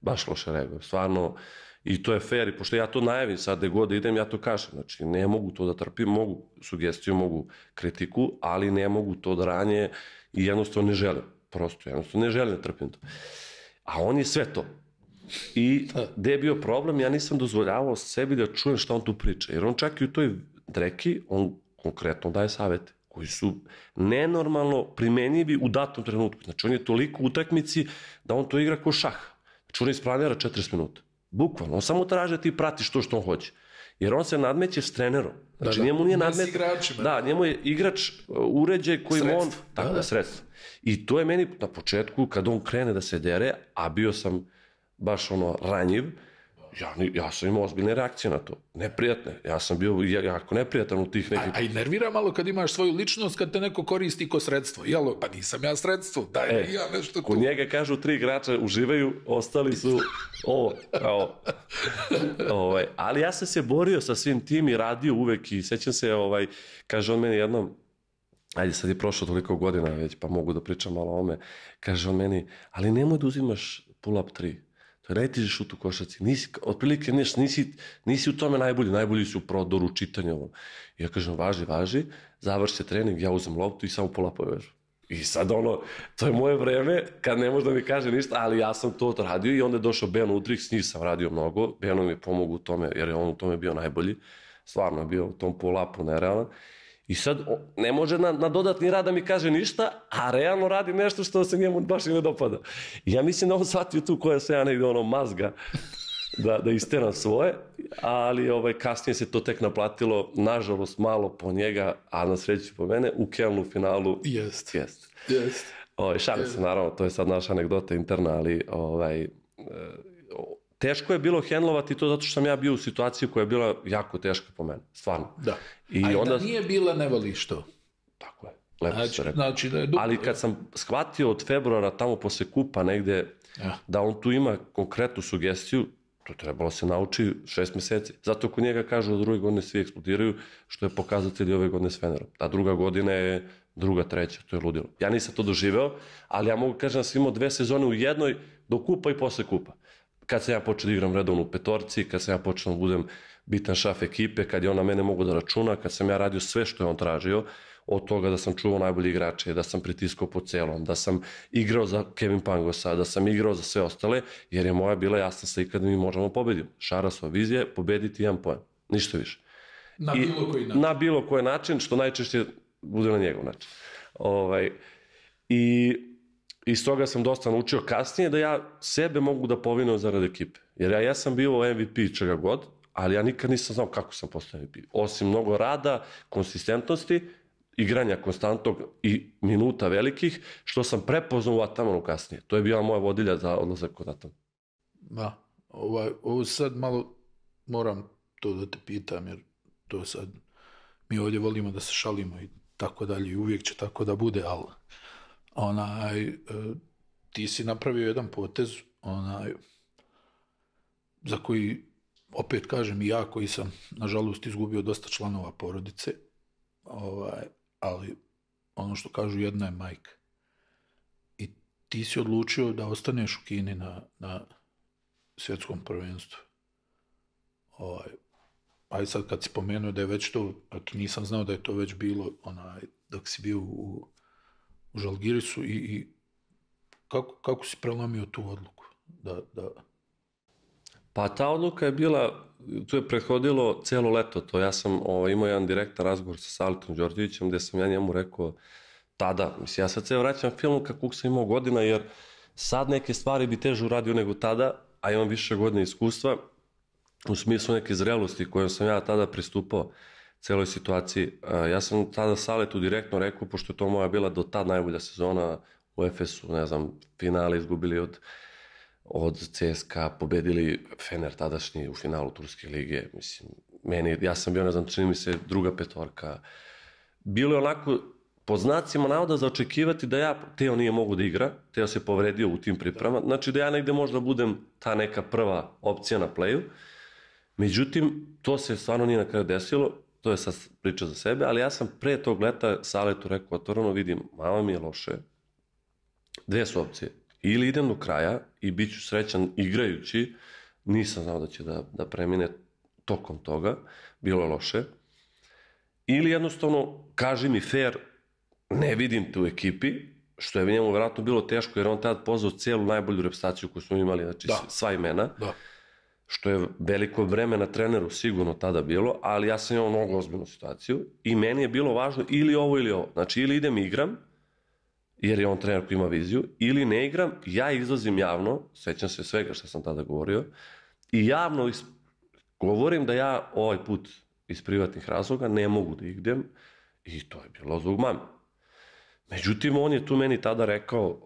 S2: baš loše reagujem, stvarno, i to je fair, i pošto ja to najavim sad gde god idem, ja to kažem, znači ne mogu to da trpim, mogu sugestiju, mogu kritiku, ali ne mogu to dranje i jednostavno ne želim, prosto jednostavno ne želim da trpim to. A on je sve to. I gde je bio problem, ja nisam dozvoljavao sebi da čujem šta on tu priča, jer on čak i u toj dreki, on konkretno daje savete koji su nenormalno primenjivi u datom trenutku. Znači on je toliko u utakmici da on to igra kao šah. Znači on isplanira 40 minuta. Bukvalno, on samo traže da ti pratiš to što on hoće. Jer on se nadmeće s trenerom. Znači njemu nije nadmet... Da, njemu je igrač uređaj kojim on... Tako, sredstvo. I to je meni na početku, kad on krene da se dere, a bio sam baš ranjiv, ja sam imao ozbiljne reakcije na to. Neprijatne. Ja sam bio jako neprijatan u tih nekih...
S1: A i nervira malo kad imaš svoju ličnost, kad te neko koristi ko sredstvo. Jel, pa nisam ja sredstvo, daj ja nešto tu.
S2: Kod njega kažu 3 igrača uživaju, ostali su ovo. Ali ja sam se borio sa svim tim i radio uvek i sećam se, kaže on meni jednom, ajde sad je prošlo toliko godina već, pa mogu da pričam malo o ome, kaže on meni, ali nemoj da uzimaš pull-up 3. To je najteži šut u košarci. Otprilike nisi u tome najbolji si u prodoru, čitanju. Ja kažem, važi, završi se trening, ja uzem loptu i samo pull-upove vežu. I sad to je moje vreme, kad ne može da mi kaže ništa, ali ja sam to radio i onda je došao Ben Udrih, s njim sam radio mnogo, Beno mi je pomogao u tome, jer je on u tome bio najbolji, stvarno je bio u tom pull-upu nerealan. I sad ne može na dodatni rad da mi kaže ništa, a realno radi nešto što se njemu baš i ne dopada. I ja mislim da on shvatio tu koja se ja negde mazga da isteram svoje, ali kasnije se to tek naplatilo, nažalost malo po njega, a na sreću po mene, u Kelnu finalu.
S1: Jest.
S2: Šalim se, naravno, to je sad naša anegdota interna, ali teško je bilo hendlovati to zato što sam ja bio u situaciji koja je bila jako teška po mene, stvarno.
S1: Da. A da nije bila, ne voliš to.
S2: Tako je, lepo se rekao.
S1: Znači da je dobro.
S2: Ali kad sam shvatio od februara tamo posle kupa negde da on tu ima konkretnu sugestiju, to trebalo se nauči 6 meseci. Zato kod njega kažu da druge godine svi eksplodiraju, što je pokazatelj ove godine s Fenerom. A druga godina je druga, treća, to je ludilo. Ja nisam to doživeo, ali ja mogu kažem da sam imao 2 sezone u jednoj, do kupa i posle kupa. Kad sam ja počeo da igram redovno u petorci, kad sam ja počeo da budem bitan šaf ekipe, kad je on na mene mogo da računa, kad sam ja radio sve što je on tražio, od toga da sam čuvao najbolji igrače, da sam pritiskao po celom, da sam igrao za Kevin Pangosa, da sam igrao za sve ostale, jer je moja bila jasna slika da mi možemo pobediti. Šarasova vizija je pobediti 1 poen, ništa više.
S1: Na bilo koji način.
S2: Na bilo koji način, što najčešće bude na njegov način. I iz toga sam dosta naučio kasnije da ja sebe mogu da povinujem zarad ekipe. Jer ja sam bio MVP čega god, ali ja nikad nisam znao kako sam postao MVP. Osim mnogo rada, konsistentnosti, igranja konstantnog i minuta velikih, što sam prepoznao u Atamanu kasnije. To je bila moja vodilja za odlazak kod Atamana.
S1: Da, ovo sad malo moram to da te pitam, jer to sad mi ovdje volimo da se šalimo i tako dalje, i uvijek će tako da bude, ali ti si napravio jedan potez za koji, opet kažem, i ja koji sam nažalost izgubio dosta članova porodice, ali ono što kažu, jedna je majka. I ti si odlučio da ostaneš u Kini na svjetskom prvenstvu. Aj sad kad si pomenuo da je već to, nisam znao da je to već bilo dok si bio u Žalgirisu, i kako si prelomio tu odluku?
S2: Pa ta odluka je bila, tu je prethodilo celo leto to. Ja sam imao jedan direktan razgovor sa Saletom Đorđevićem, gde sam ja njemu rekao tada, mislim, ja sad se vraćam filmu kako sam imao godina, jer sad neke stvari bi teže uradio nego tada, a imam više godine iskustva, u smislu neke zrelosti kojom sam ja tada pristupao celoj situaciji. Ja sam tada Saletu direktno rekao, pošto je to moja bila do tad najbolja sezona u Efesu, ne znam, finale izgubili od CSKA, pobedili Fener tadašnji u finalu Turske lige, mislim, ja sam bio, ne znam, čini mi se, druga petorka. Bilo je onako, po znacima navoda, za očekivati da Teo nije mogu da igra, Teo se povredio u tim pripremama, znači da ja negde možda budem ta neka prva opcija na playu. Međutim, to se stvarno nije na kraju desilo, to je sad priča za sebe, ali ja sam pre tog leta Saletu rekao otvoreno, vidim, malo mi je loše, 2 su opcije. Ili idem do kraja i bit ću srećan igrajući, nisam znao da će da premine tokom toga, bilo je loše. Ili jednostavno, kaži mi fair, ne vidim te u ekipi, što je njemu vjerojatno bilo teško, jer on tada pozvao cijelu najbolju reprezentaciju koju smo imali, znači sva imena, što je veliko vreme na treneru sigurno tada bilo, ali ja sam imao mnogo ozbiljnu situaciju i meni je bilo važno ili ovo ili ovo. Znači, ili idem i igram, jer je on trener koji ima viziju, ili ne igram, ja izlazim javno, sećam se svega što sam tada govorio, i javno govorim da ja ovaj put iz privatnih razloga ne mogu da idem, i to je bilo zbog mame. Međutim, on je tu meni tada rekao,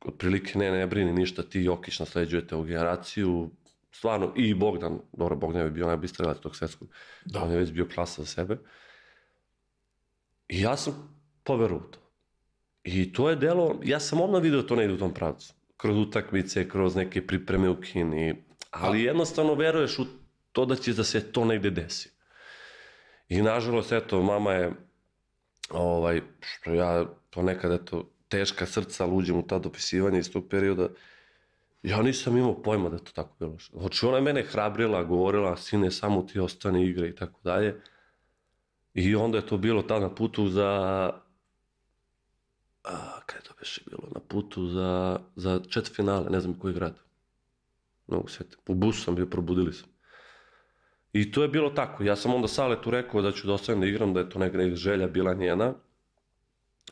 S2: otprilike ne brini ništa, ti Jokić nasleđujete ovu generaciju, stvarno, i Bogdan, dobro, Bogdan je bio najbolji strelac tog svetskog, on je već bio klasa za sebe, i ja sam poverovao u to. I to je delo, ja sam odmah vidio da to ne ide u tom pravcu. Kroz utakmice, kroz neke pripreme u Kini, ali jednostavno veruješ u to da će da se to negde desi. I nažalost, eto, mama je, što ja ponekad, eto, teška srca, luđem u ta dopisivanja iz tog perioda, ja nisam imao pojma da je to tako bilo. Znači, ona je mene hrabrila, govorila, sine, samo ti ostane igre i tako dalje. I onda je to bilo tad na putu za... kada je to beše bilo? Na putu za četvrtfinale, ne znam koji grad. Mnogo sveta. U busu sam bio, probudili sam. I to je bilo tako. Ja sam onda Saletu rekao da ću da ostavim da igram, da je to neka želja bila njena.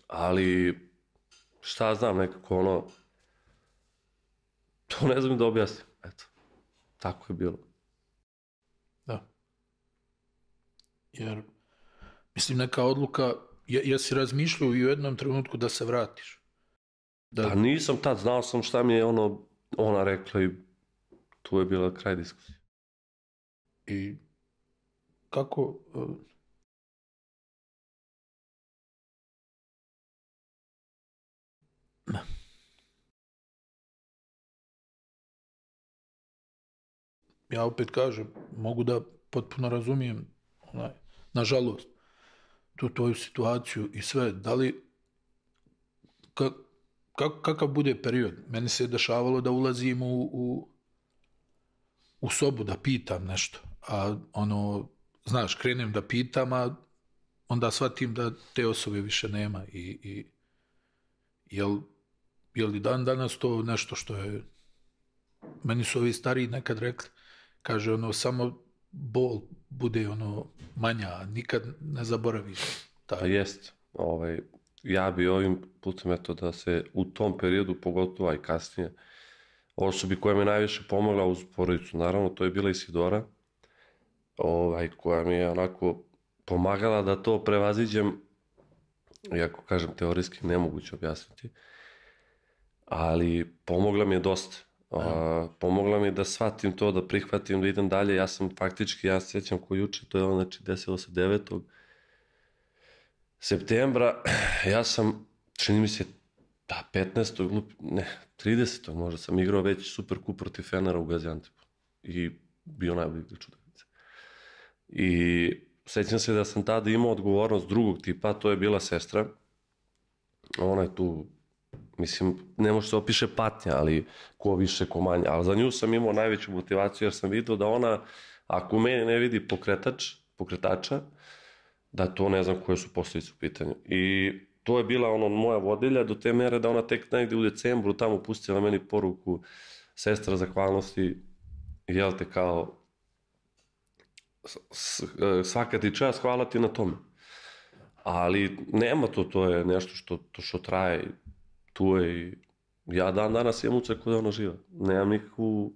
S2: Ali, šta znam, nekako to ne znam da objasnim. Eto, tako je bilo.
S1: Da. Jer, mislim, neka odluka, jesi razmišljao i u jednom trenutku da se vratiš?
S2: Pa nisam tad, znao sam šta mi je ona rekla i tu je bila kraj diskusije.
S1: I kako... Ja opet kažem, mogu da potpuno razumijem, nažalost, tu tvoju situaciju i sve. Da li, kakav bude period? Meni se je dešavalo da ulazim u sobu da pitam nešto, a znaš, krenem da pitam, a onda shvatim da te osobe više nema i je li dan danas to nešto što je, meni su ovi stariji nekad rekli, kaže ono, samo bol bude ono manja, a nikad ne zaboraviš.
S2: Pa jest, ja bi ovim putem eto da se u tom periodu, pogotovo aj kasnije, osobi koja me najviše pomogla uz porodicu, naravno, to je bila Isidora, koja mi je onako pomagala da to prevaziđem, iako kažem teorijski nemoguće objasniti, ali pomogla mi je dosta. Pomogla mi je da shvatim to, da prihvatim, da idem dalje. Ja sam faktički, ja se sjećam ko juče, to je ono, znači desilo se 9. septembra, ja sam, čini mi se, 15. ne, 30. možda sam igrao već Super Kup protiv Fenera u Gaziantepu i bio najbolji igrač utakmice. I sjećam se da sam tada imao odgovornost drugog tipa, to je bila sestra. Ona je tu, mislim, ne može se opiše patnja, ali ko više, ko manje. Ali za nju sam imao najveću motivaciju jer sam vidio da ona, ako u meni ne vidi pokretača, da to ne znam koje su posljedice u pitanju. I to je bila ono moja vodilja do te mere da ona tek negdje u decembru tamo pustila meni poruku sestra zahvalnosti, jel te kao svaka ti čast, hvala ti na tome. Ali nema to je nešto što traje, tu je i ja dan danas imam ucaj kod ona živa. Nemam nikakvu,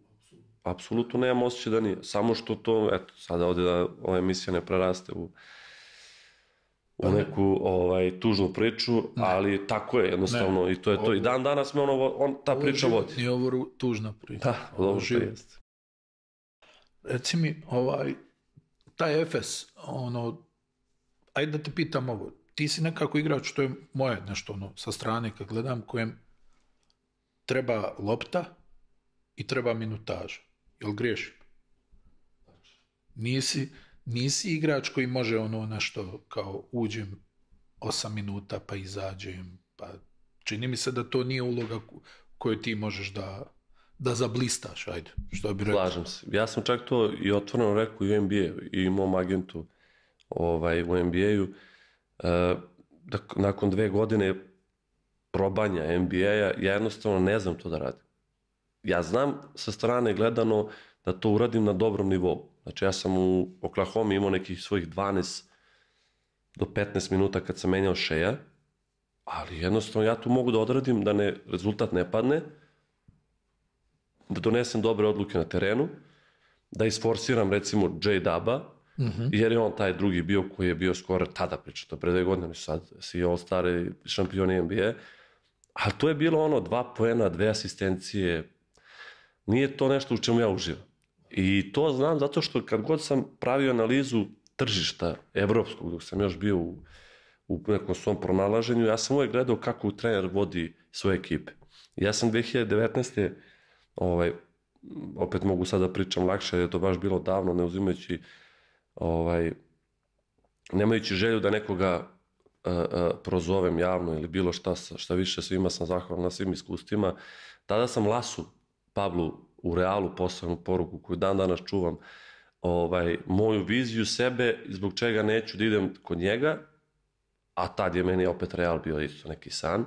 S2: apsolutno nemam osjećaj da nije. Samo što to, eto, sada ovdje da ova emisija ne preraste u neku tužnu priču, ali tako je jednostavno i to je to. I dan danas me ta priča vodi.
S1: Nije ovo tužna priča.
S2: Da, dobro to jeste.
S1: Reci mi, taj Efes, ajde da te pitam ovo, ti si nekako igrač, to je moje nešto sa strane kad gledam, kojem treba lopta i treba minutaža. Jel griješim? Nisi igrač koji može nešto kao uđem 8 minuta pa izađem, pa čini mi se da to nije uloga koju ti možeš da zablistaš, ajde, što bi rekao.
S2: Slažem se. Ja sam čak to i otvoreno rekao i u NBA-u i mom agentu u NBA-u, da nakon 2 godine probanja NBA-a ja jednostavno ne znam to da radim. Ja znam sa strane gledano da to uradim na dobrom nivou. Znači ja sam u Oklahoma imao nekih svojih 12 do 15 minuta kad sam menjao Shea, ali jednostavno ja tu mogu da odradim da rezultat ne padne, da donesem dobre odluke na terenu, da isforsiram recimo J-Dubba, jer je on taj drugi bio koji je bio skoro tada priča, to pre 2 godine, sad svi all-stari šampioni NBA, ali to je bilo 2 poena, 2 asistencije, nije to nešto u čemu ja uživam. I to znam zato što kad god sam pravio analizu tržišta evropskog, dok sam još bio u nekom svom pronalaženju, ja sam uvijek gledao kako trener vodi svoje ekipe. Ja sam 2019. Opet mogu sad da pričam lakše, jer je to baš bilo davno, ne uzimajući, nemajući želju da nekoga prozovem javno ili bilo šta više, svima sam zahvalan na svim iskustvima. Tada sam Lasu Pablu u Realu poslao poruku koju dan danas čuvam, moju viziju sebe, zbog čega neću da idem kod njega, a tad je meni opet Real bio isto neki san,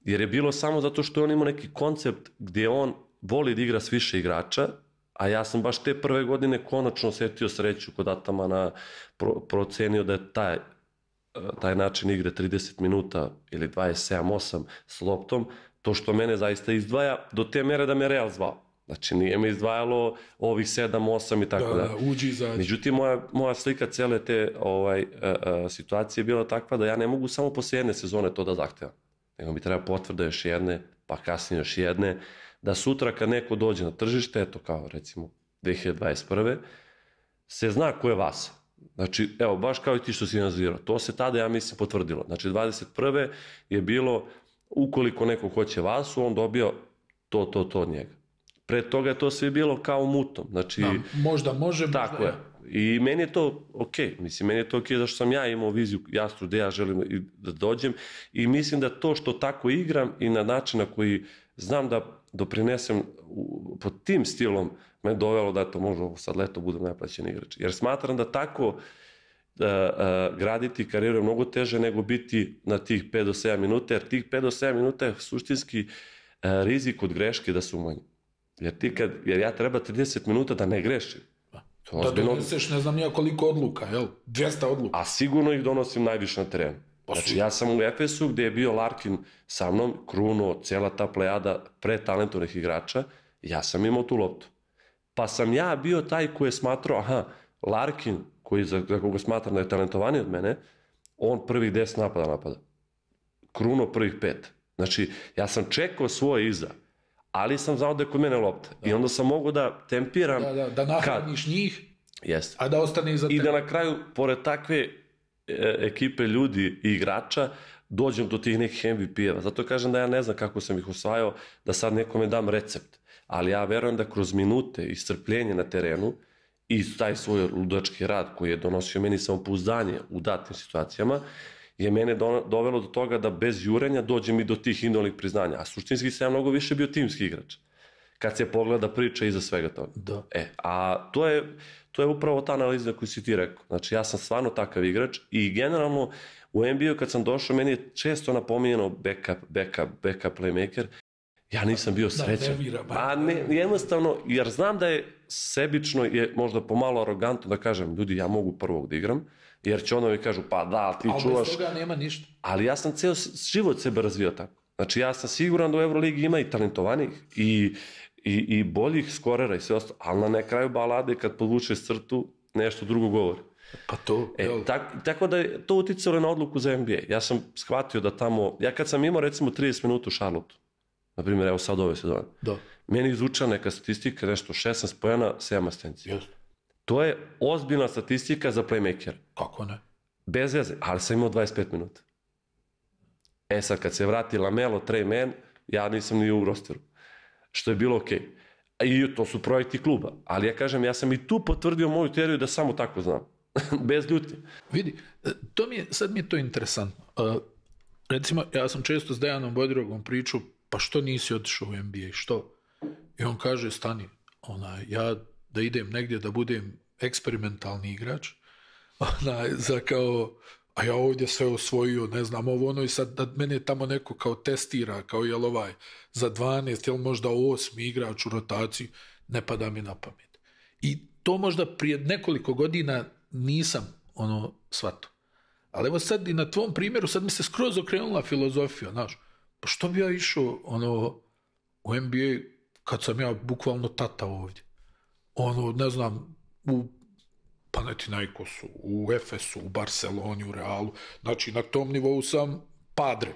S2: jer je bilo samo zato što je on imao neki koncept gdje on voli da igra s više igrača, a ja sam baš te prve godine konačno osjetio sreću kod Atamana, procenio da je taj način igre 30 minuta ili 27-8 s loptom, to što mene zaista izdvaja do te mere da me Real zvao. Znači nije me izdvajalo ovih 7-8 i tako da.
S1: Uđi izađi.
S2: Međutim, moja slika cijele te situacije je bila takva da ja ne mogu samo posle jedne sezone to da zahtevam. Nego mi treba potvrda još jedne, pa kasnije još jedne, da sutra kad neko dođe na tržište, eto kao recimo 2021. se zna ko je Vasa. Znači, evo, baš kao i ti što si nazvirao. To se tada, ja mislim, potvrdilo. Znači, 21. je bilo, ukoliko neko hoće Vasu, on dobio to od njega. Pre toga je to sve bilo kao mutnom. Znači,
S1: možda može,
S2: tako je. I meni je to okej. Mislim, meni je to okej zašto sam ja imao viziju jasnu gde ja želim da dođem i mislim da to što tako igram i na način na koji znam da doprinesem pod tim stilom me dovelo da to možda sad leto budem najplaćeni igrač. Jer smatram da tako graditi karijeru je mnogo teže nego biti na tih 5 do 7 minuta, jer tih 5 do 7 minuta je suštinski rizik od greške da se umanji. Jer ja treba 30 minuta da ne grešim.
S1: Da doneseš ne znam nija koliko odluka, jel? 200 odluka.
S2: A sigurno ih donosim najviše na terenu. Znači ja sam u Efesu gde je bio Larkin sa mnom, Kruno, cijela ta plejada pretalentovnih igrača, ja sam imao tu loptu. Pa sam ja bio taj koji je smatrao, Larkin, za koga smatram da je talentovaniji od mene, on prvih 10 napada. Kruno prvih 5. Znači, ja sam čekao svoje iza, ali sam znao da je kod mene lopta. I onda sam mogao da tempiram...
S1: Da nahraniš njih,
S2: Jest.
S1: a da ostane iza tebe.
S2: I da na kraju, pored takve ekipe ljudi i igrača, dođem do tih nekih MVP-eva. Zato kažem da ja ne znam kako sam ih osvajao, da sad nekome dam recept. Ali ja verujem da kroz minute i strpljenje na terenu i taj svoj ludački rad koji je donosio meni samopouzdanje u datim situacijama, je mene dovelo do toga da bez jurenja dođem i do tih individualnih priznanja. A suštinski sam ja mnogo više bio timski igrač. Kad se pogleda priča iza svega toga.
S1: Da.
S2: A to je upravo ta analiza koju si ti rekao. Znači ja sam stvarno takav igrač i generalno u NBA kad sam došao, meni je često napominjeno backup playmaker. Ja nisam bio srećan. Jednostavno, jer znam da je sebično, je možda pomalo arogantno da kažem, ljudi, ja mogu prvog da igram, jer će ono mi kažu, pa da, ti čuvaš.
S1: Ali bez toga nema ništa.
S2: Ali ja sam ceo život sebe razvio tako. Znači ja sam siguran da u Euroligi ima i talentovanih i boljih skorera i sve ostalo, ali na kraju balade kad podvučeš crtu, nešto drugo govori.
S1: Pa to,
S2: tako da je to uticalo na odluku za NBA. Ja sam shvatio da tamo, ja kad sam imao recimo 30 minuta u Charlotte, na primjer, evo sad ove sezone, meni izvuča neka statistika, nešto 16 poena, 7 asistencija. To je ozbiljna statistika za playmaker.
S1: Kako ne?
S2: Bez veze, ali sam imao 25 minuta. Sad kad se vrati Lamelo, Trey Mann, ja nisam ni u rosteru. Što je bilo okej. I to su projekti kluba. Ali ja kažem, ja sam i tu potvrdio moju teoriju da samo tako znam. Bez ljutnje.
S1: Vidi, sad mi je to interesantno. Recimo, ja sam često s Dejanom Bodirogom pričao, pa što nisi otišao u NBA, što? I on kaže, stani, ja da idem negdje da budem eksperimentalni igrač, za kao, a ja ovdje sve osvojio, ne znam, i sad da mene tamo neko kao testira, kao jel za 12, jel možda 8 igrač u rotaciju, ne pada mi na pamet. I to možda prije nekoliko godina nisam shvatio. Ali evo sad i na tvom primjeru, sad mi se skroz okrenula filozofija, znaš, pa što bi ja išao u NBA kad sam ja bukvalno tata ovdje? Ne znam, u Panathinaikosu, u Efesu, u Barceloni, u Realu. Znači, na tom nivou sam padre,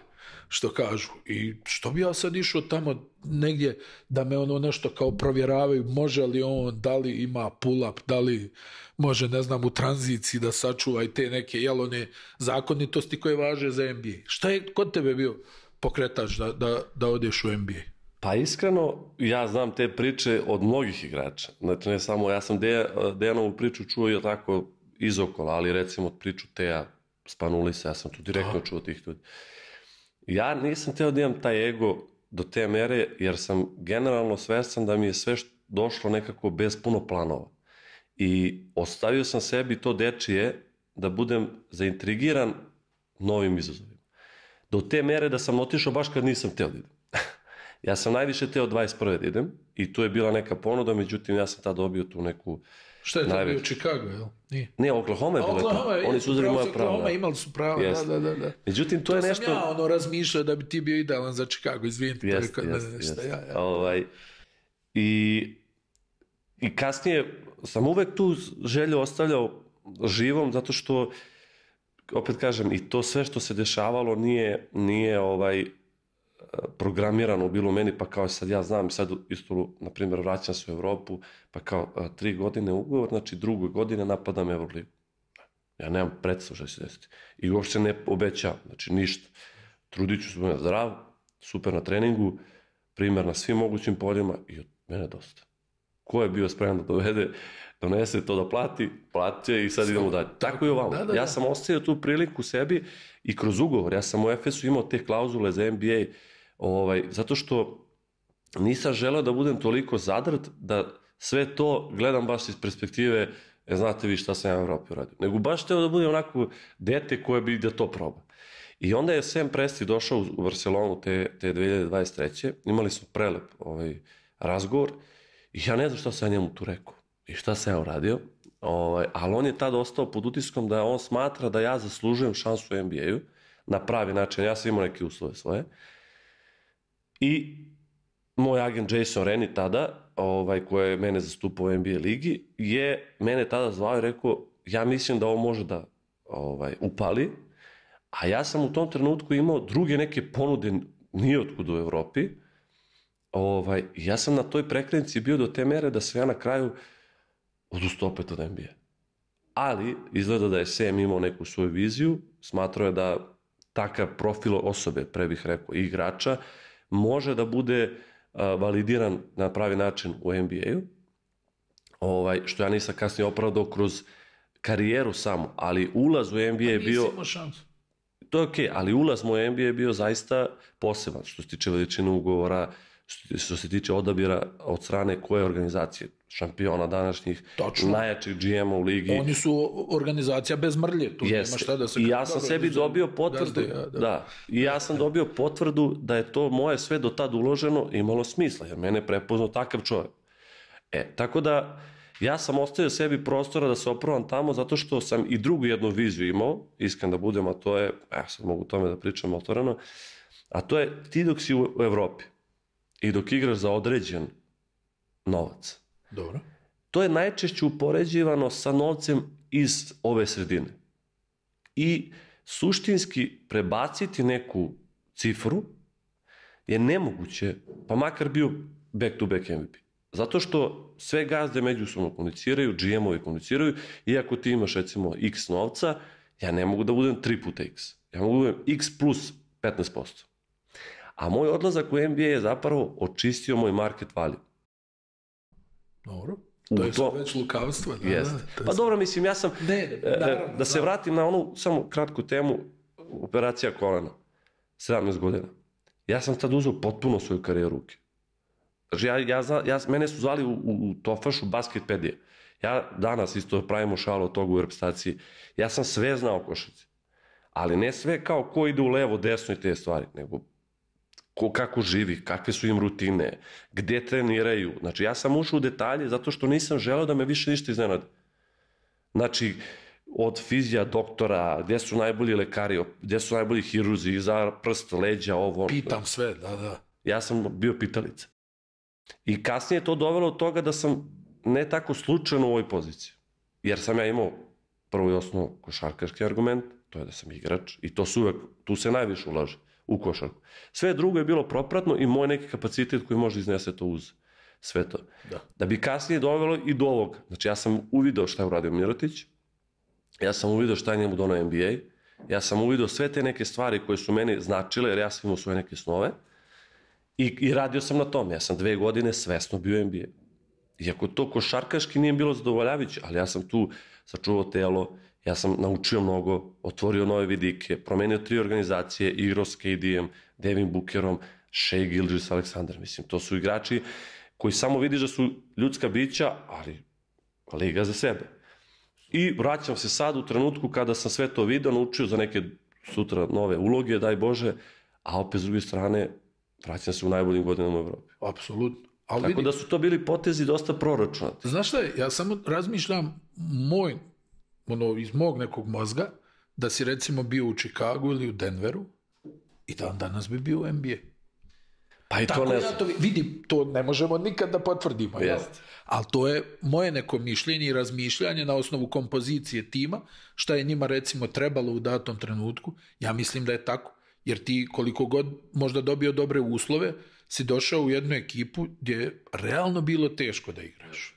S1: što kažu. I što bi ja sad išao tamo negdje da me nešto kao provjeravaju, može li on, da li ima pull-up, da li može, ne znam, u tranziciji da sačuva i te neke zakonitosti koje važe za NBA. Šta je kod tebe bio pokretač da odeš u NBA?
S2: Pa iskreno, ja znam te priče od mnogih igrača. Znači, ne samo, ja sam Dejanovu priču čuo i tako izokola, ali recimo priču Teja Spanulisa, ja sam tu direktno čuo tih ljudi. Ja nisam teo da imam taj ego do te mere, jer sam generalno svestan da mi je sve došlo nekako bez puno planova. I ostavio sam sebi to dečije da budem zaintrigiran novim izazovima. Do te mere da sam otišao baš kad nisam teo da idem. Ja sam najviše teo 21. da idem i tu je bila neka ponuda, međutim ja sam tad dobio tu neku...
S1: Šta je to bio Chicago, jel? Nije.
S2: Ne, Oklahoma je bilo. Oni su uzeli moja prava.
S1: Oklahoma imali su prava, da.
S2: Međutim, to je nešto...
S1: To sam ja razmišljao da bi ti bio idealan za Chicago, izvinite.
S2: I kasnije sam uvek tu želju ostavljao živom, zato što, opet kažem, i to sve što se dešavalo nije programirano bilo meni, pa kao sad ja znam, sad isto, na primjer, vraćam se u Evropu, pa kao 3 godine ugovor, znači 2. godine napadam Euroligu. Ja nemam predstav što će se desiti. I uopšte ne obećavam, znači ništa. Trudit ću se da budem zdrav, super na treningu, primjer na svim mogućim poljima i od mene dosta. Ko je bio spreman da donese to da plati, platio i sad idemo dalje. Tako i ovamo. Ja sam ostavio tu priliku sebi i kroz ugovor. Ja sam u Efesu imao te klauzule za NBA, zato što nisam želeo da budem toliko zadrt da sve to gledam baš iz perspektive znate vi šta sam ja u Evropi uradio. Nego baš teo da bude onako dete koje bi da to proba. I onda je Sam Presti došao u Barcelonu te 2023. Imali smo prelep razgovor i ja ne znam šta sam ja njemu tu rekao i šta sam ja uradio, ali on je tada ostao pod utiskom da on smatra da ja zaslužujem šansu u NBA-u na pravi način. Ja sam imao neke uslove svoje. I moj agent Jason Reni tada, koji je mene zastupao u NBA ligi, je mene tada zvao i rekao, ja mislim da ovo može da upali, a ja sam u tom trenutku imao druge neke ponude nijotkud u Evropi. Ja sam na toj prekretnici bio do te mere da sam ja na kraju odustao opet od NBA. Ali izgleda da je Sam imao neku svoju viziju, smatrao je da takav profil osobe, pre bih rekao, igrača, može da bude validiran na pravi način u NBA-u, što ja nisam kasnije opravdao kroz karijeru samo, ali ulaz u NBA je bio...
S1: Nisi imao šansu.
S2: To je okej, ali ulaz moj NBA je bio zaista poseban, što se tiče veličine ugovora, što se tiče odabira od strane koje organizacije, šampiona današnjih, najjačih GM-a u ligi.
S1: Oni su organizacija bez mrlje, tu nema šta da se...
S2: I ja sam sebi dobio potvrdu, i ja sam dobio potvrdu da je to moje sve do tad uloženo imalo smisla, jer mene je prepoznao takav čovjek. Tako da, ja sam ostavio sebi prostora da se oprovam tamo, zato što sam i drugu jednu viziju imao, iskren da budem, a to je, sad mogu o tome da pričam otvoreno, a to je ti dok si u Evropi i dok igraš za određen novac.
S1: Dobro.
S2: To je najčešće upoređivano sa novcem iz ove sredine. I suštinski prebaciti neku cifru je nemoguće, pa makar bio back-to-back MVP. Zato što sve gazde međusobno komuniciraju, GM-ovi komuniciraju, iako ti imaš recimo x novca, ja ne mogu da budem 3 puta x. Ja mogu da budem x plus 15%. A moj odlazak u NBA je zapravo očistio moj market value.
S1: Dobro. To je sad već lukavstvo.
S2: Pa dobro, mislim, ja sam... Da se vratim na onu samo kratku temu, operacija kolena, 17 godina. Ja sam tad uzeo potpuno svoju karijeru ruke. Znači, mene su zvali u Tofašu basketpedije. Ja danas isto pravimo šalu od toga u reprezentaciji. Ja sam sve znao o košarci. Ali ne sve kao ko ide u levo, desno i te stvari, nego kako živi, kakve su im rutine, gde treniraju. Znači, ja sam ušao u detalje zato što nisam želeo da me više ništa iznenade. Znači, od fizija, doktora, gde su najbolji lekari, gde su najbolji hirurzi, iza prst, leđa, ovo.
S1: Pitam sve, da.
S2: Ja sam bio pitalica. I kasnije je to dovelo od toga da sam ne tako slučajno u ovoj poziciji. Jer sam ja imao prvo i osnovno košarkaški argument, to je da sam igrač, i to su uvek, tu se najviše ulaže, u košarku. Sve drugo je bilo propratno i moj neki kapacitet koji može iznese to uz sve to. Da bi kasnije dovelo i do ovoga. Znači, ja sam uvideo šta je uradio Mirotić, ja sam uvideo šta je njemu donao NBA, ja sam uvideo sve te neke stvari koje su meni značile, jer ja sam imao svoje neke snove, i radio sam na tome. Ja sam 2 godine svesno bio NBA. Iako to košarkaški nije bilo zadovoljavajuće, ali ja sam tu sačuvao telo, ja sam naučio mnogo, otvorio nove vidike, promenio 3 organizacije, igrao s KD-em, Devin Bookerom, Shai Gilgeous-Alexander. Mislim, to su igrači koji samo vidiš da su ljudska bića, ali liga za sebe. I vraćam se sad u trenutku kada sam sve to video, naučio za neke sutra nove uloge, daj Bože, a opet s druge strane vraćam se u najboljim godinama u Evropi.
S1: Apsolutno.
S2: Tako da su to bili potezi dosta proračunati.
S1: Znaš šta je, ja samo razmišljam iz mog nekog mozga, da si recimo bio u Chicagu ili u Denveru i da on danas bi bio u NBA.
S2: Pa i to ne znam.
S1: Vidi, to ne možemo nikad da potvrdimo. Ali to je moje neko mišljenje i razmišljanje na osnovu kompozicije tima, šta je njima recimo trebalo u datom trenutku. Ja mislim da je tako. Jer ti koliko god možda dobio dobre uslove, si došao u jednu ekipu gdje je realno bilo teško da igraš.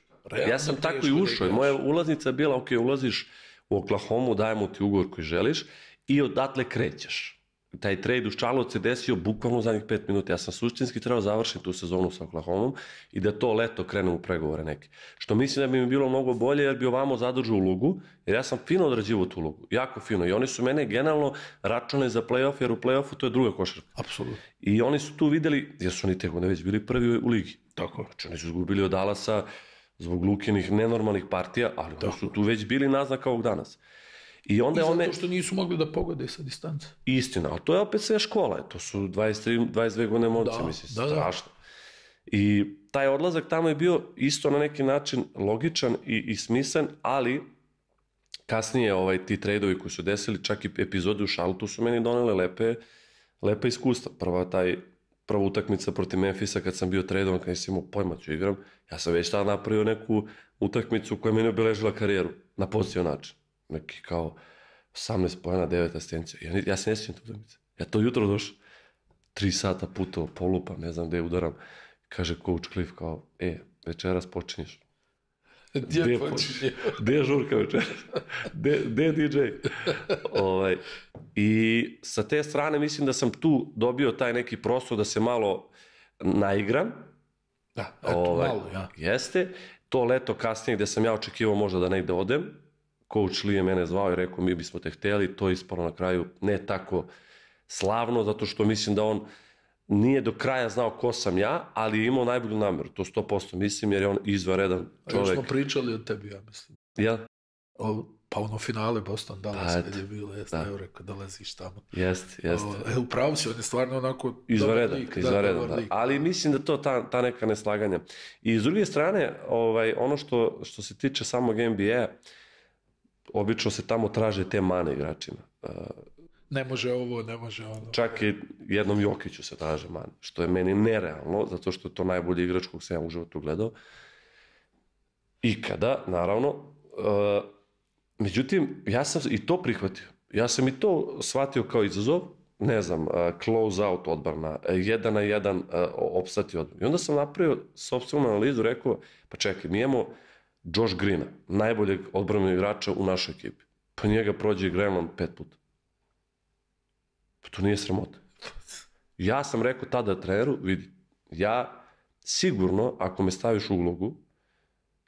S2: Ja sam tako i ušao. Moja ulaznica je bila, ok, ulaziš u Oklahomu, dajemo ti ugovor koji želiš i odatle krećeš. Taj trade u Charlotte se desio bukvalno u zadnjih 5 minuta. Ja sam suštinski trebao završiti tu sezonu sa Oklahomom i da to leto krenem u pregovore neke. Što mislim da bi mi bilo mnogo bolje jer bi ovamo zadržao ulogu, jer ja sam fino odrađivao tu ulogu. Jako fino. I oni su mene generalno računali za play-off, jer u play-offu to je druga košarka.
S1: Apsolutno.
S2: I oni su tu videli, jer su oni te godine već bili prvi u ligi.
S1: Tako.
S2: Znači oni su izgubili od Dallasa zbog Lukinih nenormalnih partija, ali oni su tu već bili naznaka ovog danas. I onda
S1: I zato što nisu mogli da pogode sa distance.
S2: Istina, ali to je opet sve škola, to su 22 godine momci, mislim, strašno. I taj odlazak tamo je bio isto na neki način logičan i smislen, ali kasnije ti tradeovi koji su desili, čak i epizode u Charlotteu su meni donele lepe iskustva. Prva utakmica protiv Memphisa kad sam bio tradovan, kad nisam imao pojma ću igram, ja sam već tada napravio neku utakmicu koja meni obeležila karijeru na pozitivan način. Neki kao 18 pojena, 9 asistencija. Ja se ne sjećam te utakmice. Ja to jutro došao, 3 sata putovao, polupam, ne znam gde udaram. Kaže coach Cliff kao, večeras počinješ.
S1: Gdje počinje?
S2: Gde je žurka večeras? Gde je DJ? I sa te strane mislim da sam tu dobio taj neki prostor da se malo naigram.
S1: Da, malo, ja.
S2: Jeste. To leto kasnije gde sam ja očekivao možda da negde odem, coach Lee je mene zvao i rekao mi bismo te hteli, to je ispalo na kraju ne tako slavno, zato što mislim da on nije do kraja znao ko sam ja, ali je imao najbolju nameru, to 100% mislim, jer je on izvanredan čovek.
S1: A još smo pričali o tebi, ja mislim.
S2: Ja?
S1: Pa ono finale Boston Dallas kad je bilo, evo rekao, dolaziš tamo.
S2: Jeste.
S1: Upravo si, on je stvarno onako
S2: izvanredan, ali mislim da to ta neka neslaganja. I s druge strane, ono što se tiče samog NBA, obično se tamo traže te mane igračima.
S1: Ne može ovo, ne može ono.
S2: Čak i jednom Jokiću se traže man, što je meni nerealno, zato što je to najbolji igrač kog sam ja u životu gledao. Ikada, naravno. Međutim, ja sam i to prihvatio. Ja sam i to shvatio kao izazov, ne znam, close out odbrana, 1 na 1 opstati odbrana. I onda sam napravio sopstvenu analizu, rekao, pa čekaj, mi imamo Josh Greena, najboljeg odbranog igrača u našoj ekipi. Pa njega prođe Gremlin 5 puta. Pa to nije sramota. Ja sam rekao tada treneru, vidi, ja sigurno, ako me staviš u ulogu,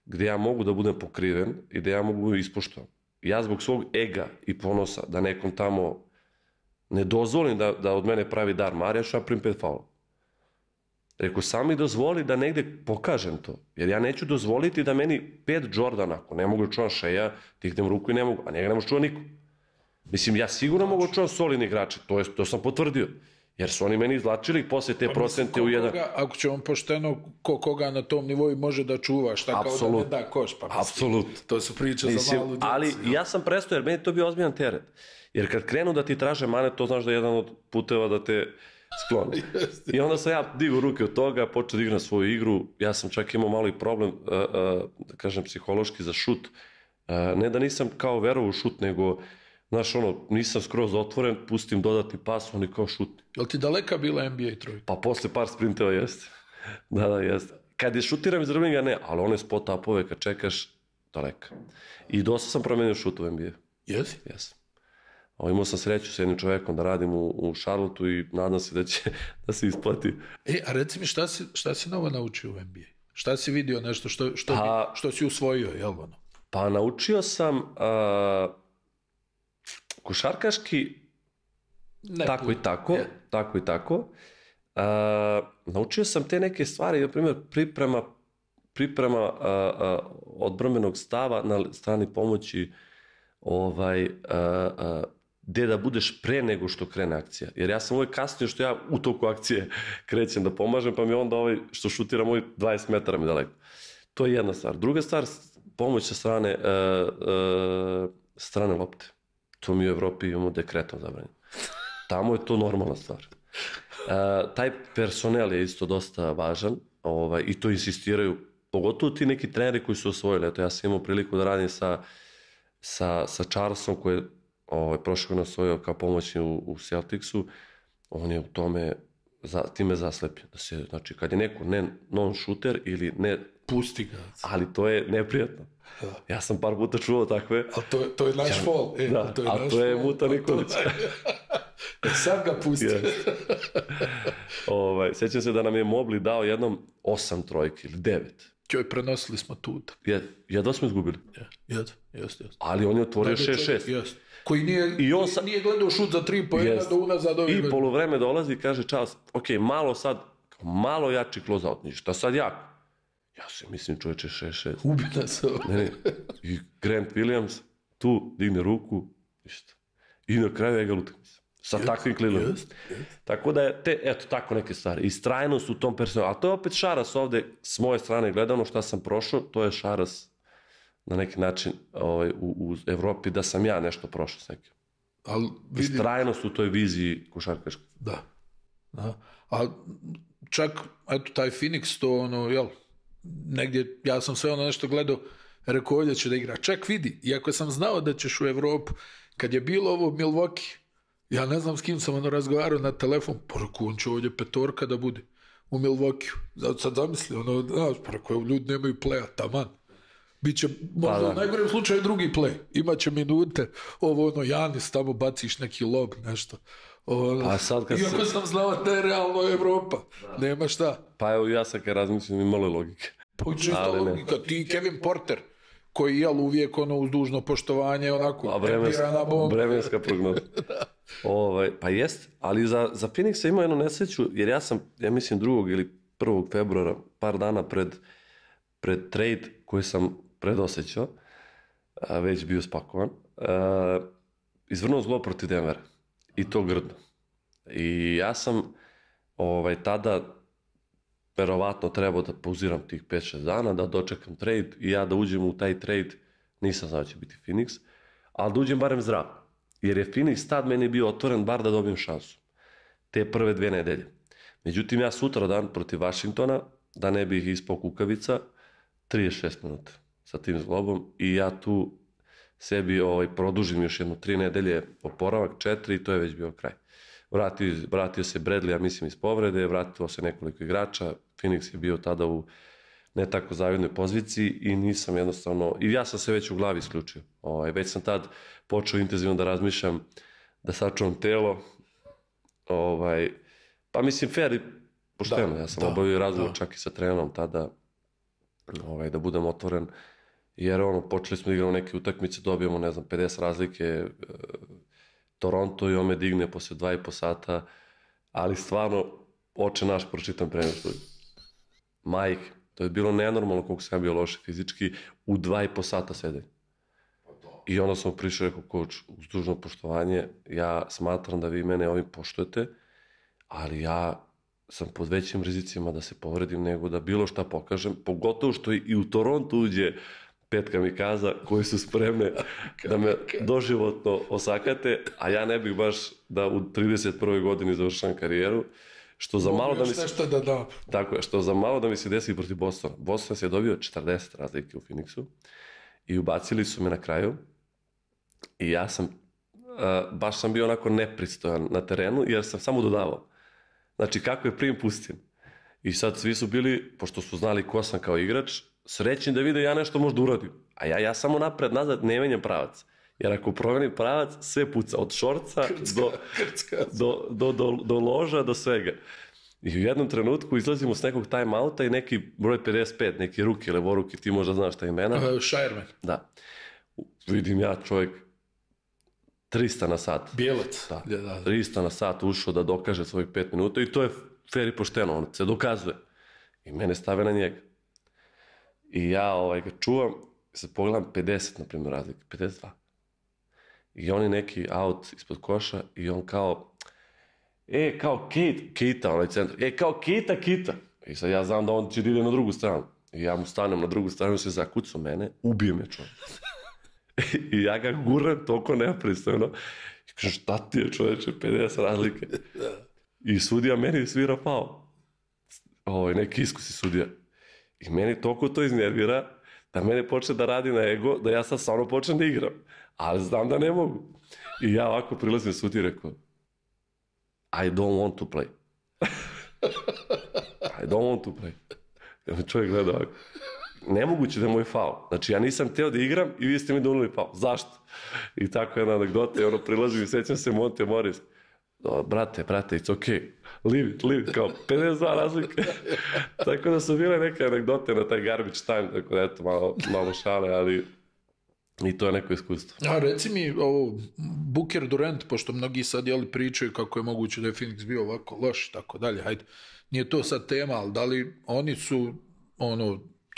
S2: gde ja mogu da budem pokriven i da ja mogu ispoštovan, ja zbog svog ega i ponosa da nekom tamo ne dozvolim da od mene pravi dar Marija, što ja primim 5 faula. Rekao, sam mi dozvoli da negde pokažem to, jer ja neću dozvoliti da meni 5 Jordana, ako ne mogu da čuvam Šeja, dignem ruku i ne mogu, a njega ne može čuva niko. Mislim, ja sigurno mogu da čuvam solidni igrače, to sam potvrdio, jer su oni meni izvlačili posle te procente u jedan...
S1: Ako će vam pošteno, koga na tom nivou može da čuva, šta kao da ne da koš, pa mislim, to su priče za malu djecu.
S2: Ali ja sam prestao, jer meni to bio ozbiljan teret. Jer kad krenu da ti traže mane, to znaš da je jedan od puteva da te skloni. I onda sam ja digao ruke od toga, počeo da igram svoju igru, ja sam čak imao malo i problem, da kažem, psihološki za šut. Ne da nisam kao verovao u šut, nego, znaš, nisam skroz otvoren, pustim dodatni pas, oni kao šut.
S1: Jel ti daleka bila NBA trojka?
S2: Pa posle par sprinteva jeste. Da, jeste. Kad je šutiram iz driblinga, ne, ali one spot-upove kad čekaš, daleka. I dosta sam promenio šut u NBA.
S1: Jesi?
S2: Jesam. Imao sam sreću s jednim čovekom da radim u Charlotteu i nadam se da će da se isplati.
S1: A reci mi šta si novo naučio u NBA? Šta si vidio nešto što si usvojio, jel ono?
S2: Pa naučio sam košarkaški tako i tako. Naučio sam te neke stvari, na primjer priprema odbrambenog stava na strani pomoći gde da budeš pre nego što krene akcija. Jer ja sam uvijek kasnije što ja u toku akcije krećem da pomažem, pa mi onda što šutira moj 20 metara mi daleko. To je jedna stvar. Druga stvar, pomoć sa strane lopte. To mi u Evropi imamo dekretom zabranjeno. Tamo je to normalna stvar. Taj personel je isto dosta važan i to insistiraju, pogotovo ti neki treneri koji su osvojili. Eto, ja sam imao priliku da radim sa Charlesom koji je prošle godine osvojio kao pomoćni u Celticsu. On je u time zaslepio. Znači, kad je neko ne non-shooter ili ne...
S1: Pusti ga.
S2: Ali to je neprijatno. Ja sam par puta čuo takve...
S1: Ali to je naš fol.
S2: Da, a to je Muta Nikolić.
S1: Sad ga pusti.
S2: Sjećam se da nam je Mobley dao jednom 8 trojki ili 9.
S1: Joj, prenosili smo tu.
S2: Jedva smo izgubili.
S1: Jeste.
S2: Ali on je otvorio 6-6.
S1: Koji nije gledao šut za 3 poena do unazad ove godine.
S2: I poluvreme dolazi i kaže Charles, ok, malo jači close out, ništa sad jako. Ja se mislim čovječe 6-6.
S1: Ubi nas ovo.
S2: Ne. I Grant Williams tu digne ruku, ništa. I na kraju je ga utakmica. Sa takvim Clevelandom. Tako da je, eto, tako neke stvari. Istrajnost u tom personalu. Ali to je opet šaras ovde, s moje strane gledano, šta sam prošao, to je šaras na neki način u Evropi, da sam ja nešto prošao s nekim. Istrajnost u toj viziji košarkaške.
S1: Da. A čak, eto, taj Phoenix, to ono, jel, negdje, ja sam sve ono nešto gledao, rekao, ovdje će da igra. Čak vidi, iako sam znao da ćeš u Evropu, kad je bilo ovo Milwaukee, ja ne znam s kim sam ono razgovarao na telefon, poruku, on će ovdje petorka da bude u Milwaukee. Sad zamisli, ono, znaš, poruku, ljudi nemaju playa, taman. Biće, možda u najgorem slučaju drugi play. Imaće minute, ono, Janis, tamo baciš neki lob, nešto. Iako sam znao da je realno Evropa. Nema šta.
S2: Pa evo, ja sad kad razmislim, imalo je logike.
S1: Pa čisto logika. Ti Kevin Porter, koji je uvijek ono uz dužno poštovanje, onako, tempirana bomba.
S2: Vremenska prognoza. Pa jest, ali za Phoenixa ima jednu nesreću, jer ja mislim 2. ili 1. februara, par dana pred trade koji sam predosećao, već bio spakovan, izvrnuo zlo protiv Denvera. I to grdno. I ja sam tada verovatno trebao da pauziram tih 5-6 dana, da dočekam trade i ja da uđem u taj trade, nisam znao će biti Phoenix, ali da uđem barem zdrav. Jer je Phoenix tad meni bio otvoren bar da dobijem šansu. Te prve 2 nedelje. Međutim, ja sutra dan protiv Washingtona, da ne bih ispao kukavica, 36 minuta sa tim zglobom i ja tu sebi produžim još jedno 3 nedelje oporavak, 4 i to je već bio kraj. Vratio se Bradley, ja mislim, iz povrede, vratilo se nekoliko igrača, Phoenix je bio tada u ne tako zavidnoj poziciji i nisam jednostavno, i ja sam se već u glavi isključio. Već sam tad počeo intenzivno da razmišljam, da sačuvam telo, pa mislim fair i pošteno, ja sam obavio razgovor čak i sa trenerom tada, da budem otvoren, jer počeli smo da igramo neke utakmice, dobijemo, ne znam, 50 razlike, Toronto i on me digne posle 2,5 sata, ali stvarno, oče naš pročitam pre nešto. Majke, to je bilo nenormalno koliko sam bio loše fizički, u 2,5 sata sedenja. I onda sam prišao i rekao, coach, uz dužno poštovanje, ja smatram da vi mene ovim poštujete, ali ja sam pod većim rizicima da se povredim nego da bilo šta pokažem, pogotovo što i u Toronto uđe 5 kamikaza koji su spremne da me doživotno osakate, a ja ne bih baš da u 31. godini završam karijeru, što za malo da mi se... Tako je, što za malo da mi se desi protiv Bostona. Boston se je dobio 40 razlike u Phoenixu i ubacili su me na kraju i ja sam, baš sam bio onako nepristojan na terenu jer sam samo dodavao. Znači, kako je prim pustim. I sad svi su bili, pošto su znali ko sam kao igrač, srećni da vide ja nešto možda uradim. A ja samo napred, nazad ne menjam pravac. Jer ako promenim pravac, sve puca. Od šorca do loža, do svega. I u jednom trenutku izlazimo s nekog time-outa i neki broj 55, neki ruki, levoruki, ti možda znaš ta imena.
S1: Shireman.
S2: Da. Vidim ja čovjek 300 na sat.
S1: Bijelac.
S2: Da. 300 na sat ušao da dokaže svojih 5 minuta i to je fair i pošteno, on se dokazuje. I mene stave na njega. I ja ga čuvam, sad pogledam 50, na primjer, razlike, 52. I on je neki out ispod koša i on kao, kao Kita, onaj centar, kao Kita. I sad ja znam da on će da ide na drugu stranu. I ja mu stanem na drugu stranu, se zakucu mene, ubije me čovjek. I ja ga guram toliko nepristojno. I kažem, šta ti je čovječe, 50 razlike. I sudija meni svira faul. Neki iskusi sudija. I meni toliko to iznervira da mene počne da radi na ego, da ja sad stvarno počnem da igram. Ali znam da ne mogu. I ja ovako prilazim sudiji i rekao, I don't want to play. I don't want to play. Ja me čovjek gleda ovako. Nemoguće da je moj faul. Znači, ja nisam hteo da igram i vi ste mi donuli faul. Zašto? I tako jedna anegdota i prilazim i sećam se Monte Morris. Brate, it's okay. Leave it, kao 52 razlike. Tako da su bile neke anegdote na taj garbage time, tako da eto, malo šale, ali i to je neko iskustvo.
S1: A reci mi, Booker Durant, pošto mnogi sad pričaju kako je moguće da je Phoenix bio ovako loš, tako dalje, hajde, nije to sad tema, ali da li oni su,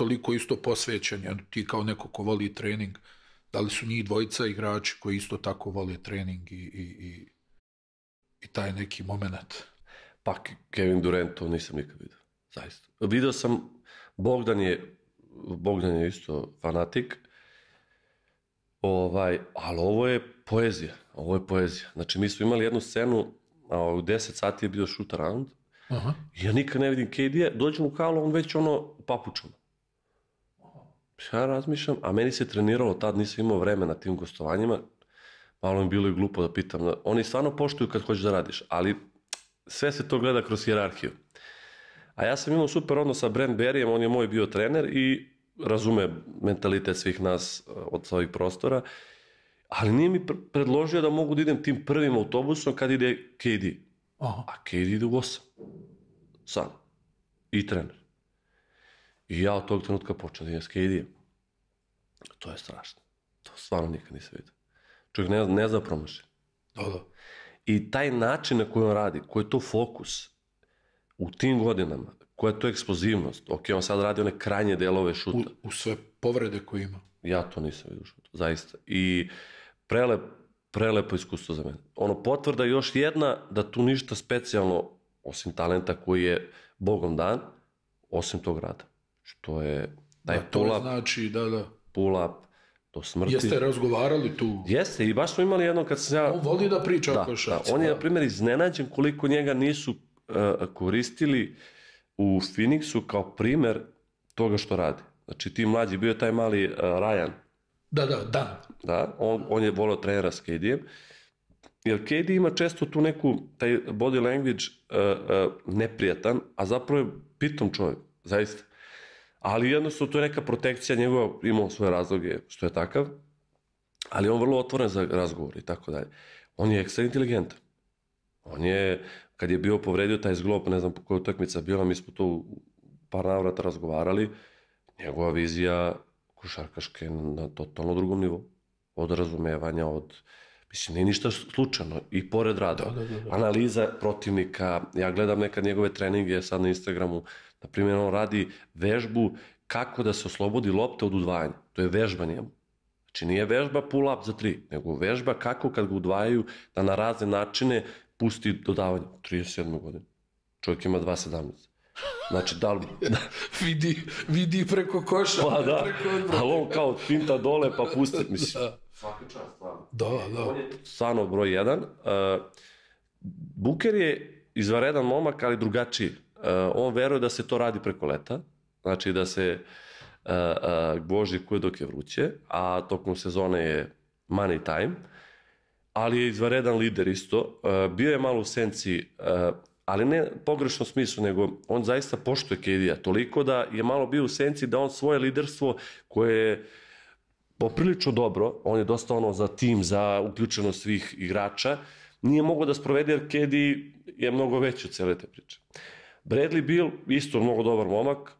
S1: toliko isto posvećeni, ti kao neko ko voli trening, da li su njih dvojica igrači koji isto tako vole trening i taj neki moment?
S2: Pa Kevin Durant to nisam nikad vidio, zaista. Vidio sam, Bogdan je isto fanatik, ali ovo je poezija. Znači, mi smo imali jednu scenu, a u 10 sati je bio shoot around, i ja nikad ne vidim KD-a, dođem u halu, on već papučama. Ja razmišljam, a meni se treniralo, tad nisam imao vremena na tim gostovanjima, malo mi bilo i glupo da pitam. Oni stvarno poštuju kad hoćeš da radiš, ali sve se to gleda kroz hijerarhiju. A ja sam imao super odnos sa Brent Berryem, on je moj bio trener i razume mentalitet svih nas od svojih prostora, ali nije mi predložio da mogu da idem tim prvim autobusom kad ide KD. A KD ide u 8. Sam. I trener. I ja od tog trenutka počeo da idem s KD-em. To je strašno. To stvarno nikad nisam vidio. Čovjek ne zna promaši. I taj način na koji on radi, koji je to fokus u tim godinama, koja je to eksplozivnost. Ok, on sad radi one krajnje delove šuta.
S1: U sve povrede koje ima.
S2: Ja to nisam vidio šuta, zaista. I prelepo iskustvo za mene. Potvrda još jedna da tu ništa specijalno, osim talenta koji je Bogom dan, osim tog rada. Što je taj pull-up,
S1: znači,
S2: pull-up do smrti.
S1: Jeste razgovarali tu?
S2: Jeste, i baš smo imali jedno kad sam ja...
S1: On voli da priča o košarci.
S2: On je, na primjer, iznenađen koliko njega nisu koristili u Phoenixu kao primer toga što radi. Znači, ti mlađi, bio je taj mali Ryan.
S1: Dan.
S2: Da, on je volio trenera s KD-em. Jer KD ima često tu neku, taj body language neprijatan, a zapravo je pitom čovjek, zaista. Ali jednostavno to je neka protekcija njegova, imao svoje razloge što je takav, ali on vrlo otvoren za razgovor i tako dalje. On je ekstra inteligentan. On je, kad je bio povredio taj zglob, ne znam po koja utakmica bila, mi smo to u par navrata razgovarali, njegova vizija košarkaške na totalno drugom nivou. Od razumevanja, mislim, nije ništa slučajno, i pored rada. Analiza protivnika, ja gledam nekad njegove treninge sad na Instagramu, na primjer, on radi vežbu kako da se oslobodi lopta od udvajanja. To je vežba njemu. Znači, nije vežba pull-up za 3, nego vežba kako kad ga udvajaju da na razne načine pusti dodavanje. 37. godine. Čovjek ima 2,17. Znači, da li...
S1: Vidi preko koša.
S2: Pa da, ali on kao pinta dole pa pusti, mislim. Svaki čas, stvarno.
S1: Da.
S2: On je stvarno broj 1. Booker je izvanredan momak, ali drugačiji. On veruje da se to radi preko leta, znači da se gvožđi kuje dok je vruće, a tokom sezone je money time, ali je izvanredan lider isto. Bio je malo u senci, ali ne pogrešno smislu, nego on zaista poštuje KD-a toliko da je malo bio u senci da on svoje liderstvo koje je poprilično dobro, on je dosta za tim, za uključenost svih igrača, nije mogao da sprovede jer KD je mnogo veći od cele te priče. Bradley Beal, isto mnogo dobar momak,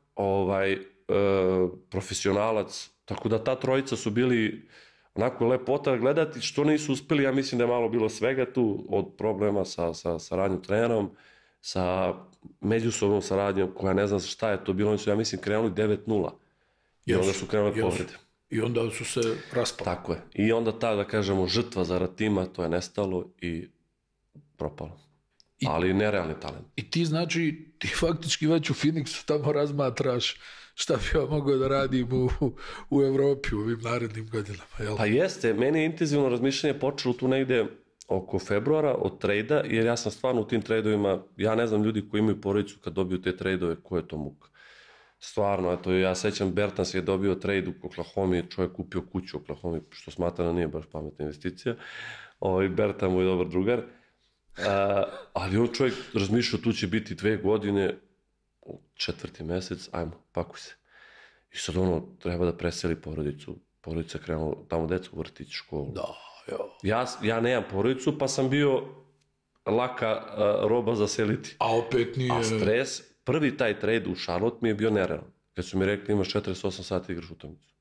S2: profesionalac, tako da ta trojica su bili onako lepota gledati, što nisu uspeli, ja mislim da je malo bilo svega tu, od problema sa saradnjom trenerom, sa međusobnom saradnjom, koja ne znam šta je to bilo, oni su, ja mislim, krenuli 9-0 i onda su krenuli povrede.
S1: I onda su se raspali.
S2: Tako je. I onda ta, da kažemo, žrtva zarad tima, to je nestalo i propalo. Ali nerealni talent.
S1: I ti znači, ti faktički već u Phoenixu tamo razmatraš šta bi ja mogao da radim u Evropi u ovim narednim godinama, jel?
S2: Pa jeste, meni je intenzivno razmišljanje počelo tu negde oko februara od trejda, jer ja sam stvarno u tim trejdovima, ja ne znam ljudi koji imaju porodicu kad dobiju te trejdove, ko je to muka. Stvarno, eto, ja sećam, Bertans je dobio trejd u Oklahoma, čovjek kupio kuću u Oklahoma, što smatra da nije baš pametna investicija. Bertan mu je dobar drugar. Ali on čovjek razmišljao, tu će biti 2 godine, 4. mesec, ajmo, pakuj se. I sad treba da preseli porodicu. Porodica je krenula, tamo deca u vrtić, školu. Ja nemam porodicu, pa sam bio laka roba za seliti.
S1: A opet nije...
S2: A stres, prvi taj trade u Charlotte mi je bio nerealan. Kad su mi rekli imaš 48 sati igraš utakmicu.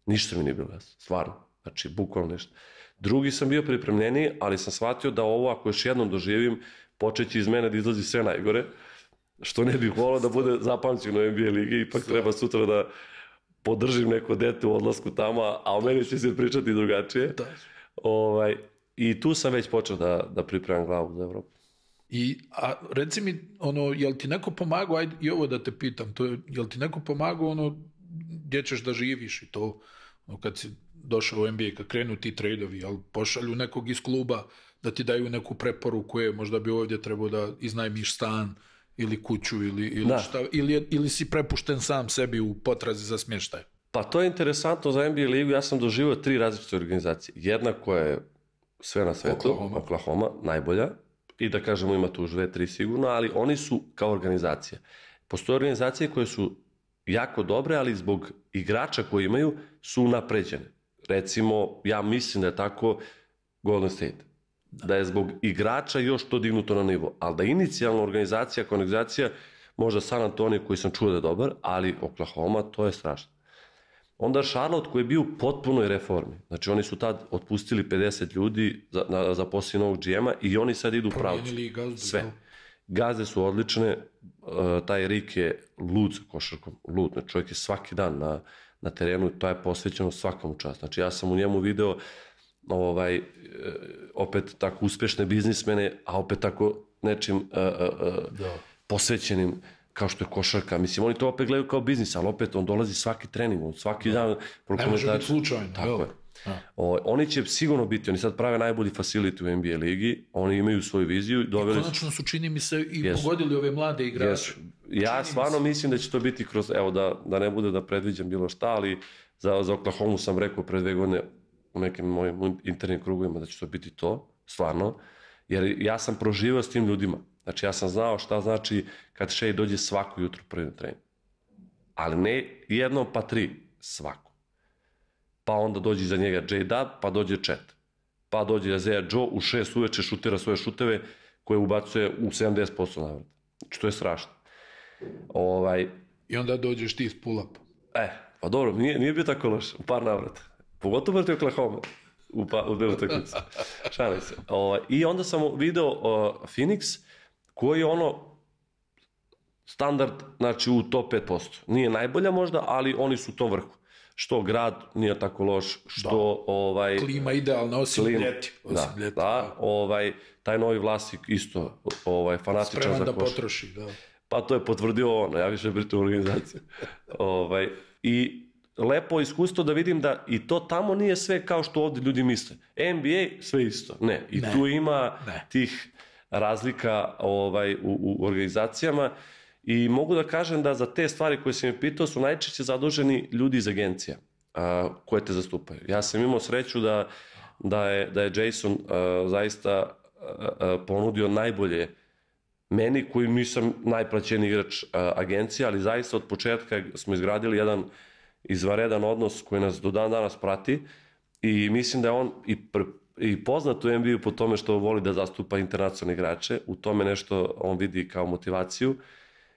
S2: Ništa mi nije bilo jasno, stvarno. Znači, bukvalno ništa. Drugi sam bio pripremljeniji, ali sam shvatio da ovo, ako još jednom doživim, počeći iz mene da izlazi sve najgore, što ne bih volao da bude zapamćeno u NBA ligi, ipak treba sutra da podržim neko dete u odlasku tamo, a o meni će se pričati drugačije. I tu sam već počeo da pripremam glavu za Evropu.
S1: A reci mi, jel ti neko pomagao, ajde i ovo da te pitam, jel ti neko pomagao gdje ćeš da živiš i to, kad si došao u NBA, kad krenu ti trejdovi, jel pošalju nekog iz kluba da ti daju neku preporuku, možda bi ovdje trebao da iznajmiš stan ili kuću ili si prepušten sam sebi u potrazi za smještaj?
S2: Pa to je interesantno za NBA ligu, ja sam doživio 3 različite organizacije. Jedna koja je sve na svetu, Oklahoma, najbolja, i da kažemo ima tu 2-3 sigurno, ali oni su kao organizacija. Postoje organizacije koje su jako dobre, ali zbog igrača koji imaju su unapređene. Recimo, ja mislim da je tako Golden State. Da je zbog igrača još to dignuto na nivo. Ali da inicijalna organizacija, možda San Antonio koji sam čuo da je dobar, ali Oklahoma, to je strašno. Onda Charlotte koji je bio u potpunoj reformi. Znači oni su tad otpustili 50 ljudi za poslije novog GM-a i oni sad idu u pravcu. Sve. Gazde su odlične, taj Rick je lud sa košarkom, lud. Čovjek je svaki dan na terenu i to je posvećeno svakom čast. Znači ja sam u njemu video opet tako uspješne biznismene, a opet tako nečim posvećenim kao što je košarka. Mislim, oni to opet gledaju kao biznis, ali opet on dolazi svaki trening, svaki dan.
S1: Ne može biti slučajno.
S2: Tako je. Oni će sigurno biti, oni sad prave najbolji facility u NBA ligi, oni imaju svoju viziju.
S1: I konačno su, čini mi se, i pogodili ove mlade igrače.
S2: Ja stvarno mislim da će to biti kroz, evo da ne bude da predviđam bilo šta, ali za Oklahomu sam rekao pre 2 godine u nekim mojim internim krugovima da će to biti to, stvarno, jer ja sam proživao s tim ljudima. Znači ja sam znao šta znači kad Shea dođe svako jutro prvi na trening. Ali ne jednom pa 3, svako. Pa onda dođe za njega J-Dub, pa dođe Chet. Pa dođe Isaiah Joe, u 6 uveče šutira svoje šuteve koje ubacuje u 70% navrata. Znači to je strašno.
S1: I onda dođeš ti s pull-up.
S2: Pa dobro, nije bio tako loš, u par navrata. Pogotovo protiv Oklahoma. U 2 utakmice. Šalim se. I onda sam video Phoenix, koji je standard, znači u top 5%. Nije najbolja možda, ali oni su u tom vrhu. Što grad nije tako loš, što...
S1: Klima idealna, osim ljeti.
S2: Taj novi vlasnik isto fanatičan za koš.
S1: Spreman da potroši, da.
S2: Pa to je potvrdio ja više pričam o organizaciju. I lepo iskustvo da vidim da i to tamo nije sve kao što ovdje ljudi misle. NBA, sve isto. Ne. I tu ima tih razlika u organizacijama i mogu da kažem da za te stvari koje sam mi pitao su najčešće zaduženi ljudi iz agencija koje te zastupaju. Ja sam imao sreću da je Jason zaista ponudio najbolje meni koji nisam najplaćeniji igrač agencije, ali zaista od početka smo izgradili jedan izvanredan odnos koji nas do dan danas prati i mislim da je on i poznat u NBA-u po tome što voli da zastupa internacionalne igrače, u tome nešto on vidi kao motivaciju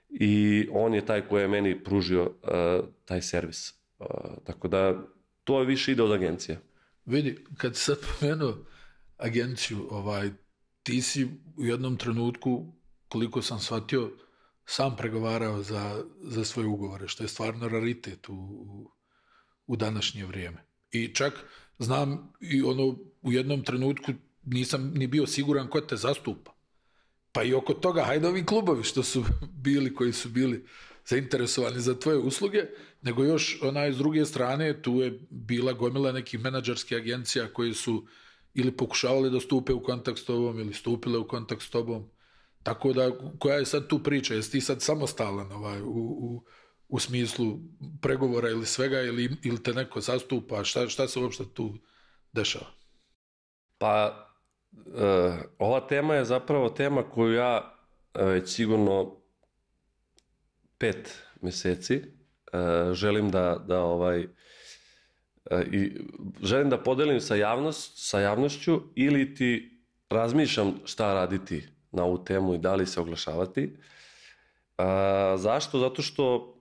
S2: i on je taj koji je meni pružio taj servis. Tako da to je više ide od agencije.
S1: Vidi, kad si sad pomenuo agenciju, ti si u jednom trenutku, koliko sam shvatio, sam pregovarao za svoje ugovore, što je stvarno raritet u današnje vrijeme. I čak znam i u jednom trenutku nisam ni bio siguran ko te zastupa. Pa i oko toga, hajde ovi klubovi što su bili, koji su bili zainteresovani za tvoje usluge, nego još s druge strane tu je bila gomila nekih menadžerskih agencija koji su ili pokušavali da stupe u kontakt s tobom ili stupile u kontakt s tobom. Tako da, koja je sad tu priča? Jesi ti sad samostalan u smislu pregovora ili svega ili te neko zastupa? Šta se uopšte tu dešava?
S2: Pa, ova tema je zapravo tema koju ja već sigurno 5 mjeseci želim želim da podelim sa javnošću ili ti razmišljam šta raditi na ovu temu i da li se oglašavati. Zašto? Zato što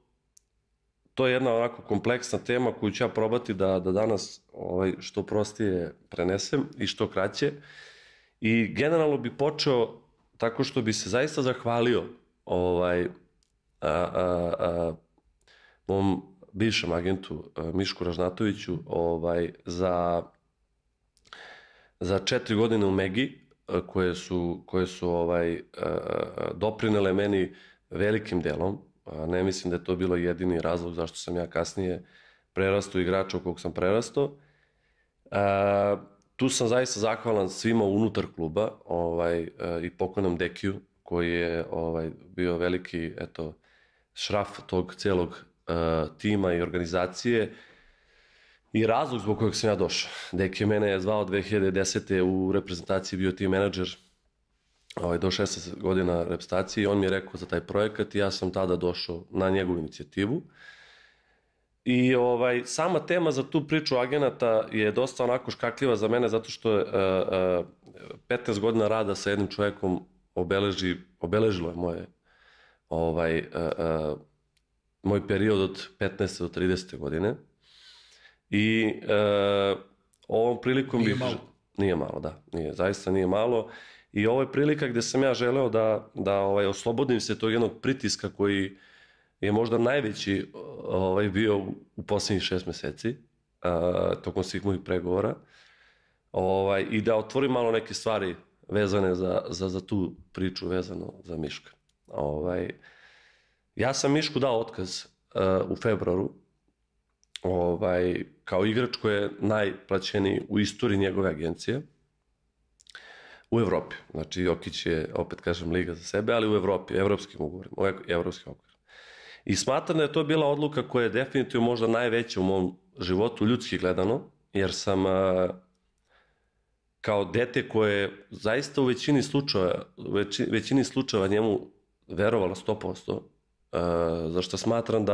S2: to je jedna onako kompleksna tema koju ću ja probati da danas što prostije prenesem i što kraće. I generalno bi počeo tako što bi se zaista zahvalio mom bivšem agentu Mišku Ražnatoviću za 4 godine u Megi, koje su doprinele meni velikim delom. Ne mislim da je to bilo jedini razlog zašto sam ja kasnije prerastao igrača u kog sam prerastao. Tu sam zaista zahvalan svima unutar kluba i pokojnom Dekiju, koji je bio veliki šraf tog celog tima i organizacije i razlog zbog kojeg sam ja došao. Deki mene je zvao 2010. u reprezentaciji, bio team menadžer do 16 godina reprezentacije i on mi je rekao za taj projekat i ja sam tada došao na njegovu inicijativu. I sama tema za tu priču agenata je dosta onako škakljiva za mene zato što je 15 godina rada sa jednim čovjekom obeležilo je moj period od 15. do 30. godine. I ovom prilikom Nije malo, da. Zaista nije malo. I ovo je prilika gde sam ja želeo da oslobodim se tog jednog pritiska koji je možda najveći bio u posljednjih 6 meseci, tokom svih mojih pregovora, i da otvorim malo neke stvari vezane za tu priču, vezano za Miška. Ja sam Mišku dao otkaz u februaru, kao igrač koji je najplaćeniji u istoriji njegove agencije, u Evropi. Znači, Jokić je, opet kažem, liga za sebe, ali u Evropi, evropskim ugovorima, evropskim okvirima. I smatram da je to bila odluka koja je definitivno možda najveća u mom životu, ljudski gledano, jer sam kao dete koje je zaista u većini slučajeva njemu verovala 100%, zašto smatram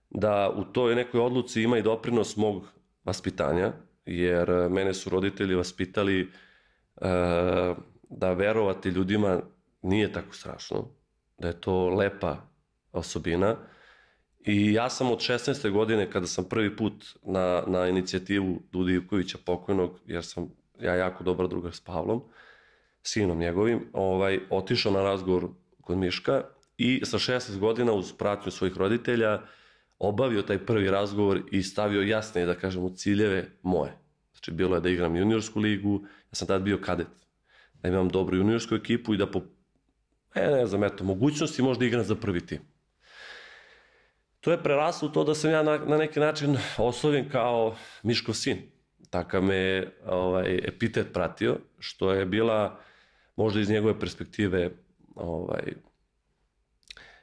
S2: da u toj nekoj odluci ima i doprinos mog vaspitanja, jer mene su roditelji vaspitali da verovati ljudima nije tako strašno, da je to lepa osobina. I ja sam od 16. godine, kada sam prvi put na inicijativu Dude Ivkovića pokojnog, jer sam ja jako dobar drugar s Pavlom, sinom njegovim, otišao na razgovor kod Miška i sa 16 godina uz pratnju svojih roditelja obavio taj prvi razgovor i stavio jasne, da kažem, u ciljeve moje. Znači, bilo je da igram juniorsku ligu, ja sam tada bio kadet, da imam dobru juniorsku ekipu i da po, mogućnosti možda igram za prvi tim. To je preraslo u to da sam ja na neki način oslovljen kao Miškov sin. Takav me epitet pratio, što je bila možda iz njegove perspektive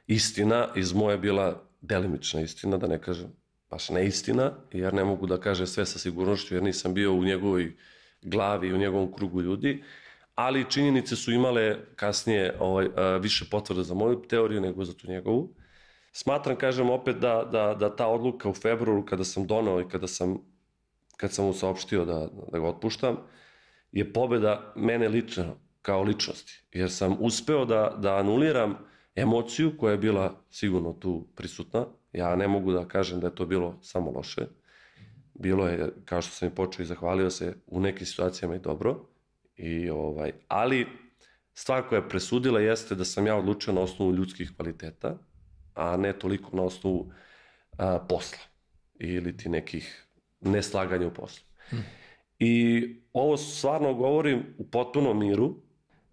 S2: istina, iz moje bila delimična istina, da ne kažem baš neistina, jer ne mogu da kažem sve sa sigurnošću, jer nisam bio u njegovoj glavi i u njegovom krugu ljudi, ali činjenice su imale kasnije više potvrda za moju teoriju nego za tu njegovu. Smatram, kažem opet, da ta odluka u februaru, kada sam donao i kad sam mu saopštio da ga otpuštam, je pobeda mene lično, kao ličnosti, jer sam uspeo da anuliram emociju koja je bila sigurno tu prisutna. Ja ne mogu da kažem da je to bilo samo loše. Bilo je, kao što sam i počeo i zahvalio se, u nekim situacijama i dobro. Ali stvar koja je presudila jeste da sam ja odlučio na osnovu ljudskih kvaliteta, a ne toliko na osnovu posla ili ti nekih neslaganja u poslu. I ovo stvarno govorim u potpunom miru.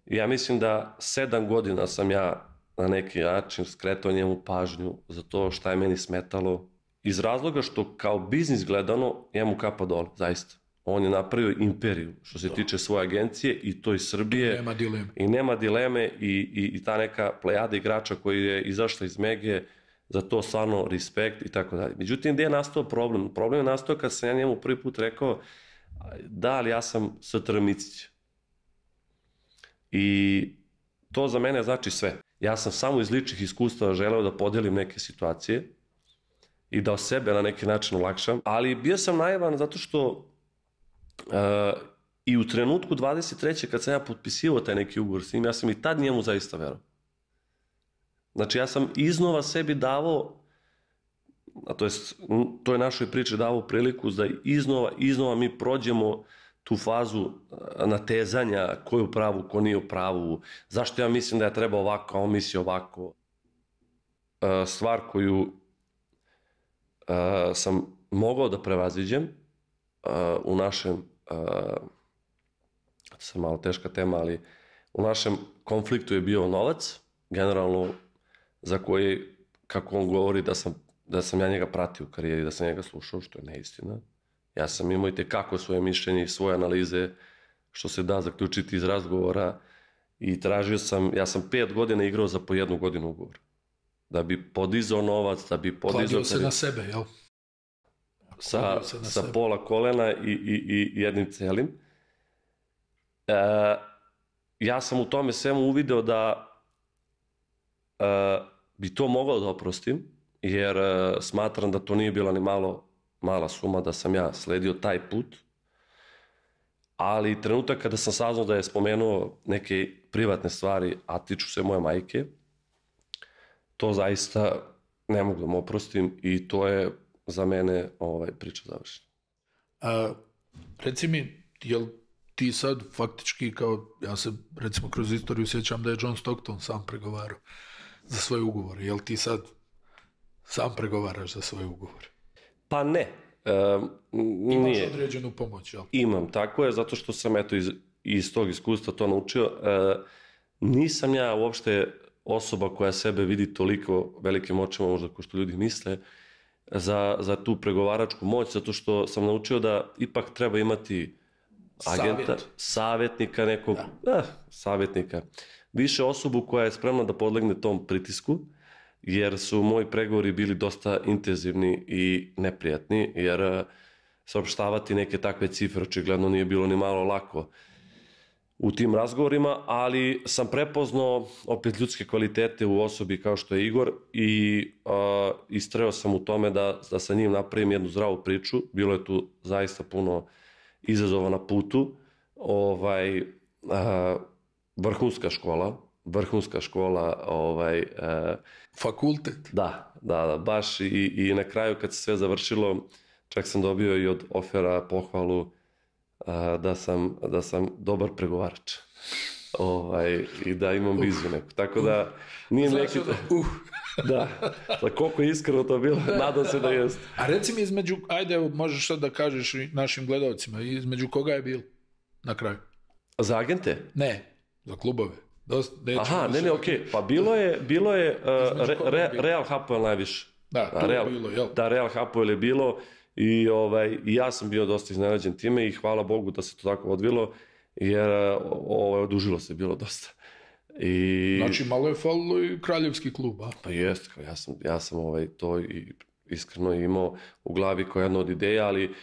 S2: Ja mislim da 7 godina sam ja na neki način skretao njemu pažnju za to šta je meni smetalo, iz razloga što kao biznis gledano njemu kapa dole, zaista. On je napravio imperiju što se tiče svoje agencije i to iz Srbije. Nema dileme i ta neka plejada igrača koji je izašla iz Mege, za to stvarno respekt i tako dalje. Međutim, gdje je nastao problem? Problem je nastao kad sam ja njemu prvi put rekao da, ali ja sam Str Micić. I to za mene znači sve. Ja sam samo iz ličnih iskustava želeo da podelim neke situacije i da o sebe na neki način olakšam, ali bio sam naivan zato što i u trenutku 23. kad sam ja potpisivao taj neki ugovor s njim, ja sam i tad njemu zaista verovao. Znači, ja sam iznova sebi davao, a to je toj našoj priči davao priliku da iznova mi prođemo tu fazu natezanja ko je u pravu, ko nije u pravu, zašto ja mislim da ja treba ovako, a on misli ovako. Stvar koju sam mogao da prevaziđem u našem, to je malo teška tema, ali u našem konfliktu je bio novac, generalno za koji, kako on govori, da sam ja njega pratio u karijeri, da sam njega slušao, što je neistina. Ja sam imao i tekako svoje mišljenje i svoje analize, što se da zaključiti iz razgovora, i tražio sam, ja sam 5 godina igrao za po 1 godinu ugovor. Da bi podizao novac, da bi podizao...
S1: Kladio se na sebe, jel?
S2: Sa pola kolena i jednim celim. Ja sam u tome svemu uvideo da bi to mogao da oprostim, jer smatram da to nije bila ni mala suma, da sam ja sledio taj put. Ali trenutak kada sam saznao da je spomenuo neke privatne stvari, a tiču se moje majke, to zaista ne mogu da mu oprostim i to je za mene priča završena.
S1: Reci mi, jel ti sad faktički ja se recimo kroz istoriju sjećam da je John Stockton sam pregovarao za svoje ugovore. Jel ti sad sam pregovaraš za svoje ugovore?
S2: Pa ne.
S1: Imaš određenu pomoć, jel?
S2: Imam, tako je, zato što sam iz tog iskustva to naučio. Nisam ja uopšte osoba koja sebe vidi toliko velikim očima, možda kao što ljudi misle, za tu pregovaračku moć, zato što sam naučio da ipak treba imati agenta, savjetnika nekog, savjetnika. Više osobu koja je spremna da podlegne tom pritisku, jer su moji pregovori bili dosta intenzivni i neprijatni, jer saopštavati neke takve cifre očigledno nije bilo ni malo lako u tim razgovorima, ali sam prepoznao opet ljudske kvalitete u osobi kao što je Igor i istrajao sam u tome da sa njim napravim jednu zdravu priču. Bilo je tu zaista puno izazova na putu. Vrhunska škola.
S1: Fakultet.
S2: Da, baš i na kraju kad se sve završilo, čak sam dobio i od Ofera pohvalu da sam dobar pregovarač i da imam viziju neku. Tako da nije neki... Da, koliko je iskreno to bilo, nadam se da jest.
S1: A reci mi između, ajde možeš sad da kažeš našim gledalcima, između koga je bil na kraju?
S2: Za agente?
S1: Ne, za klubove.
S2: Aha, ne, okej. Pa bilo je Real Hapoel najviše.
S1: Da, to je bilo, jel?
S2: Da, Real Hapoel je bilo i ja sam bio dosta iznenađen time i hvala Bogu da se to tako odvilo, jer odužilo se bilo dosta.
S1: Znači, malo je falilo i kraljevski klub, a?
S2: Pa jest, ja sam to iskreno imao u glavi kao jedna od ideja, ali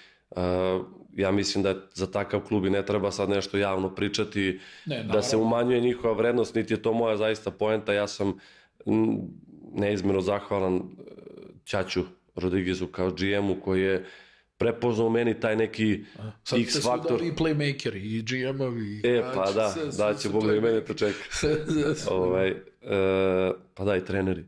S2: ja mislim da za takav klub i ne treba sad nešto javno pričati, da se umanjuje njihova vrednost, niti je to moja zaista poenta. Ja sam neizmjerno zahvalan Ćaću Rodriguezu kao GM-u koji je prepoznao meni taj neki X faktor.
S1: Sad ste su i playmakeri, i GM-ovi.
S2: Pa da će Bog da i mene to čeka. Pa da, i treneri.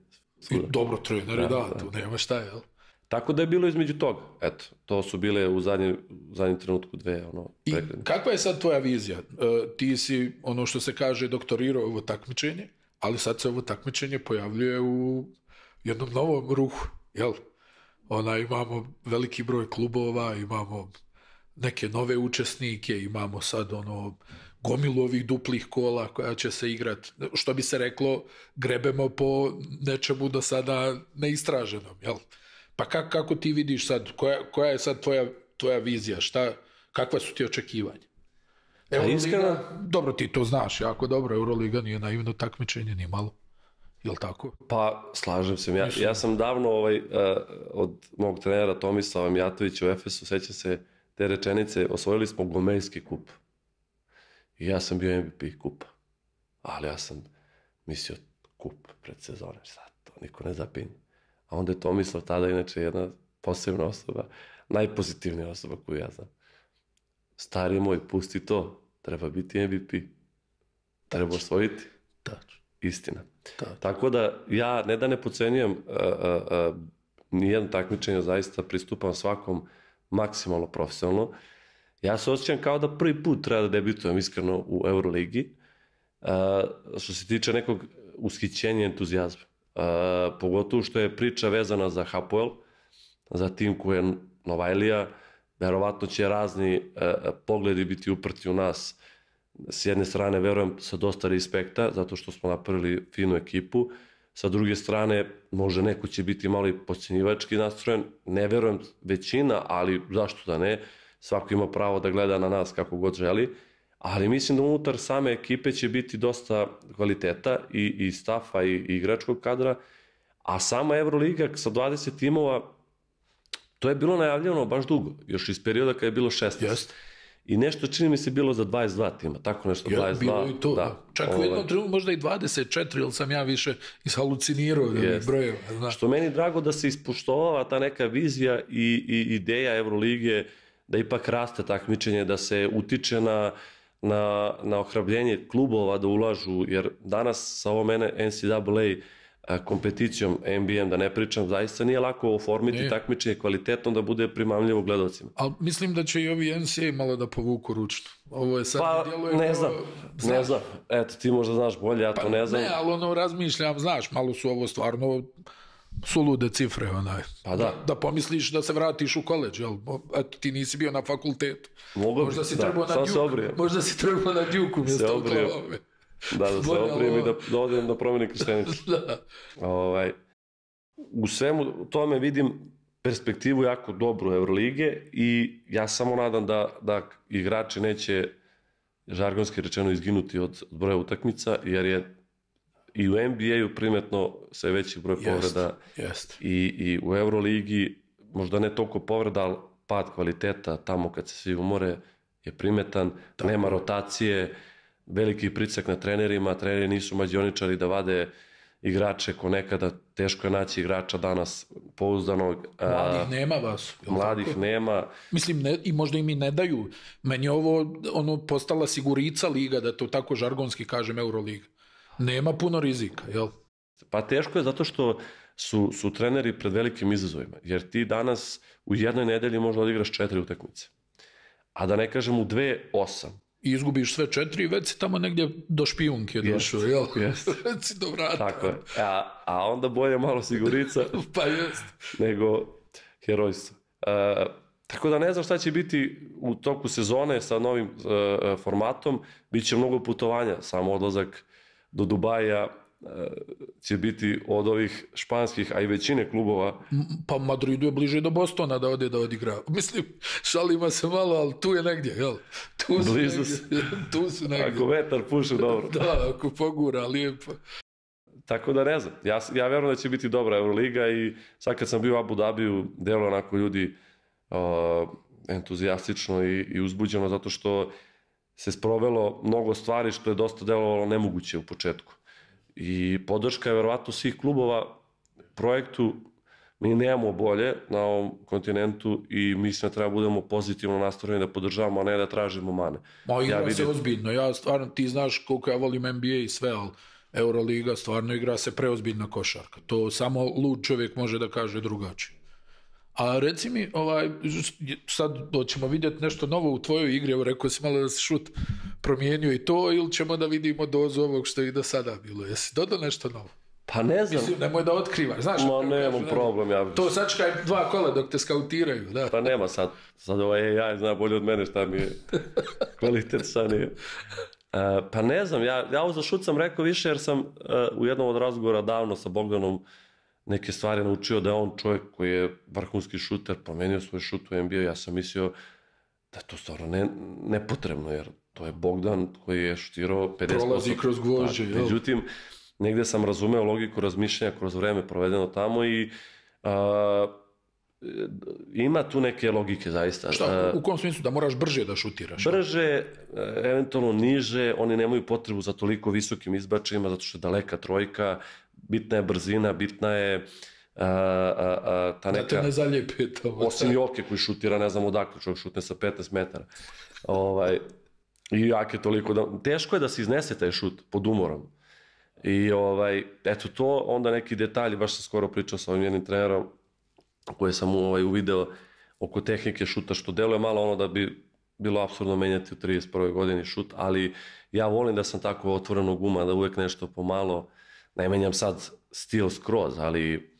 S1: I dobro treneri, da, tu nema šta, jel?
S2: Tako da je bilo između toga. Eto, to su bile u zadnjem trenutku dve prekretnice.
S1: I kakva je sad tvoja vizija? Ti si, ono što se kaže, doktorirao ovo takmičenje, ali sad se ovo takmičenje pojavljuje u jednom novom ruhu, jel? Imamo veliki broj klubova, imamo neke nove učesnike, imamo sad gomilu ovih duplih kola koja će se igrati, što bi se reklo, grebemo po nečemu do sada neistraženom, jel? Pa kako ti vidiš sad, koja je sad tvoja vizija, kakva su ti očekivanja? Euroliga, dobro ti to znaš jako dobro, Euroliga nije naivno takmičenje, ni malo. Jel tako?
S2: Pa, slažem se. Ja sam davno od mog trenera Tomislava Mijatovića u Efesu, sećam se te rečenice, osvojili smo Gomejski kup. I ja sam bio MVP kupa. Ali ja sam mislio kup pred sezone, sad to niko ne zapinje. A onda je Tomislav tada inače jedna posebna osoba, najpozitivnija osoba koju ja znam. Stari moj, pusti to, treba biti MVP. Treba osvojiti.
S1: Tačno.
S2: Istina. Tako da ja ne da ne podcenjujem nijedno takmičenje, zaista pristupam svakom maksimalno profesionalno. Ja se osjećam kao da prvi put treba da debitujem iskreno u Euroligi, što se tiče nekog ushićenja i entuzijazma. Pogotovo što je priča vezana za Hapoel za tim koji je Novajlija, verovatno će razni pogledi biti uprti u nas. S jedne strane, verujem, sa dosta respekta, zato što smo napravili finu ekipu. Sa druge strane, može neko će biti malo i podcjenjivački nastrojen. Ne verujem većina, ali zašto da ne? Svako ima pravo da gleda na nas kako god želi. Ali mislim da unutar same ekipe će biti dosta kvaliteta i stafa i igračkog kadra. A sama Euroliga sa 20 timova, to je bilo najavljeno baš dugo. Još iz perioda kada je bilo 16.
S1: Jest.
S2: I nešto čini mi se bilo za 22 tima, tako nešto 22.
S1: Bilo i to.
S2: Da.
S1: Čak u jednom trenutku možda i 24, ili sam ja više ishalucinirao brojeva.
S2: Što meni drago da se ispoštovava ta neka vizija i ideja Euroligije, da ipak raste takmičenje, da se utiče na ohrabljenje klubova da ulažu, jer danas sa ovo mene NCAA kompeticijom, NBA, da ne pričam, zaista nije lako oformiti takmičenje kvalitetno da bude primamljivo gledalcima.
S1: Ali mislim da će i ovi NCAA malo da povuku ručno. Ovo je sad
S2: ne znam. Eto, ti možda znaš bolje, ja to ne znam.
S1: Ne, ali razmišljam, znaš, malo su ovo stvarno sulude cifre,
S2: Pa da.
S1: Da pomisliš da se vratiš u koleđ, jel? Eto, ti nisi bio na fakultetu.
S2: Možda si trebao na Duke.
S1: Možda si trebao na Duke umjesto Oklahoma.
S2: Da se obrijem i da odem da promenim krštenicu. U svemu tome vidim perspektivu jako dobru Eurolige i ja samo nadam da igrači neće, žargonski rečeno, izginuti od broja utakmica, jer je i u NBA-u primetno sve veći broj povreda i u Euroligi, možda ne toliko povreda, ali pad kvaliteta tamo kad se svi umore je primetan, nema rotacije, veliki pritisak na trenerima, treneri nisu mađioničari da vade igrače ko nekada, teško je naći igrača danas pouzdanog.
S1: Mladih nema vas.
S2: Mladih nema.
S1: Mislim, i možda im i ne daju. Meni je ovo postala sigurica liga, da to tako žargonski kažem, Euroliga. Nema puno rizika, jel?
S2: Pa teško je zato što su treneri pred velikim izazovima, jer ti danas u jednoj nedelji možda odigraš 4 utakmice, a da ne kažem u 2, 8.
S1: I izgubiš sve 4 i već si tamo negdje do špijunke došao, jel? Već si do vrata.
S2: Tako je. A onda bolje malo sigurica
S1: pa jest.
S2: Nego herojstvo. Tako da ne znam šta će biti u toku sezone sa novim formatom. Biće mnogo putovanja, samo odlazak do Dubaja će biti od ovih španskih, a i većine klubova.
S1: Pa Madridu je bliže do Bostona da ode da odigra. Mislim, šalima se malo, ali tu je negdje, jel? Tu su negdje.
S2: Ako vetar puše, dobro.
S1: Da, ako pogura, lijepo.
S2: Tako da ne znam. Ja verujem da će biti dobra Euroliga i sad kad sam bio u Abu Dhabiju, delo onako ljudi entuzijastično i uzbuđeno, zato što se sprovelo mnogo stvari što je dosta delovalo nemoguće u početku. I podrška je verovatno svih klubova projektu. Mi nemamo bolje na ovom kontinentu i mislim da treba budemo pozitivno nastrojeni da podržavamo, a ne da tražimo mane.
S1: Ma igra se ozbiljno. Ja stvarno, ti znaš koliko ja volim NBA i sve, ali Euroliga stvarno igra se preozbiljna košarka. To samo lud čovjek može da kaže drugačije. A reci mi, sad ćemo vidjeti nešto novo u tvojoj igri, evo rekao si malo da si šut promijenio i to, ili ćemo da vidimo dozu ovog što je i do sada bilo? Jesi dodao nešto novo?
S2: Pa ne znam.
S1: Mislim, nemoj da otkrivaš, znaš?
S2: Ma nemam problem, ja...
S1: To sačekaj 2 kola dok te skautiraju, da.
S2: Pa nema sad ovaj AI zna bolje od mene šta mi je kvalitet šta nije. Pa ne znam, ja ovo za šut sam rekao više jer sam u jednom od razgovora davno sa Bogdanom neke stvari naučio da je on čovjek koji je vrhunski šuter, promenio svoj šut u NBA, ja sam mislio da je to stvarno nepotrebno, jer to je Bogdan koji je šutirao 50%.
S1: Prolazi kroz gvožđe, jel?
S2: Međutim, negdje sam razumeo logiku razmišljanja kroz vreme provedeno tamo i ima tu neke logike zaista.
S1: Šta, u kom smislu? Da moraš brže da šutiraš?
S2: Brže, eventualno niže, oni nemaju potrebu za toliko visokim izbačajima, zato što je daleka trojka, bitna je brzina, bitna je ta neka...
S1: Da te ne zaljepe to.
S2: Osim Joke koji šutira, ne znam odakle, čovjek šutne sa 15 metara. I Jak je toliko... Teško je da se iznese taj šut pod umorom. I eto to, onda neki detalji, baš sam skoro pričao sa ovim jednim trenerom, koje sam uvideo oko tehnike šuta, što deluje malo ono da bi bilo apsurdno menjati u 31. godini šut, ali ja volim da sam tako otvorenog uma, da uvek nešto pomalo, ne menjam sad stil skroz, ali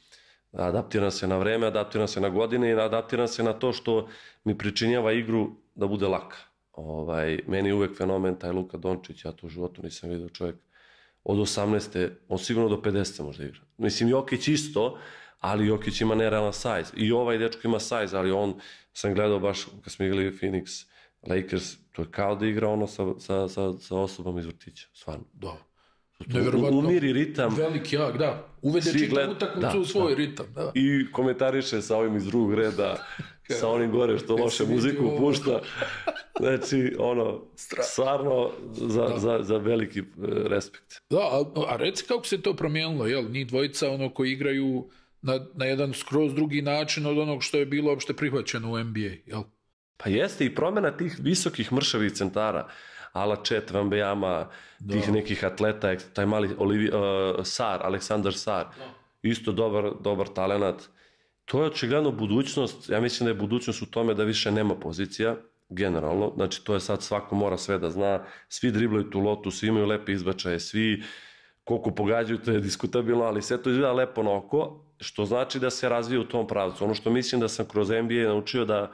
S2: Adaptiram se na vreme, adaptiram se na godine i adaptiram se na to što mi pričinjava igru da bude laka. Meni je uvek fenomen taj Luka Dončić, ja to u životu nisam vidio čovjek od 18. On sigurno do 50. možda igra. Mislim, Jokić isto, ali Jokić ima nerealan size. I ovaj dečko ima size, ali on, sam gledao baš kad smo igrali Phoenix Lakers, to je kao da igra ono sa osobama iz vrtića, stvarno.
S1: Da.
S2: Umiri ritam.
S1: Veliki jak, da. Uvede čitav utakmicu u svoj ritam. Da.
S2: I komentariše sa ovim iz drugog reda, sa onim gore što loše muziku pušta. Znači, stvarno za veliki respekt.
S1: Da, a reci kako se to promijenilo, jel? Njih dvojica koji igraju na jedan skroz drugi način od onog što je bilo uopšte prihvaćeno u NBA, jel?
S2: Pa jeste i promjena tih visokih mršavih centara, ala Chet Wembanyama, tih nekih atleta, taj mali Aleksandar Sar, isto dobar talenat. To je očigledno budućnost, ja mislim da je budućnost u tome da više nema pozicija, generalno, znači to je sad svako mora sve da zna, svi driblaju tu lotu, svi imaju lepe izbačaje, svi koliko pogađaju, to je diskutabilno, ali sve to izgleda lepo na oko, što znači da se razvije u tom pravcu. Ono što mislim da sam kroz NBA naučio da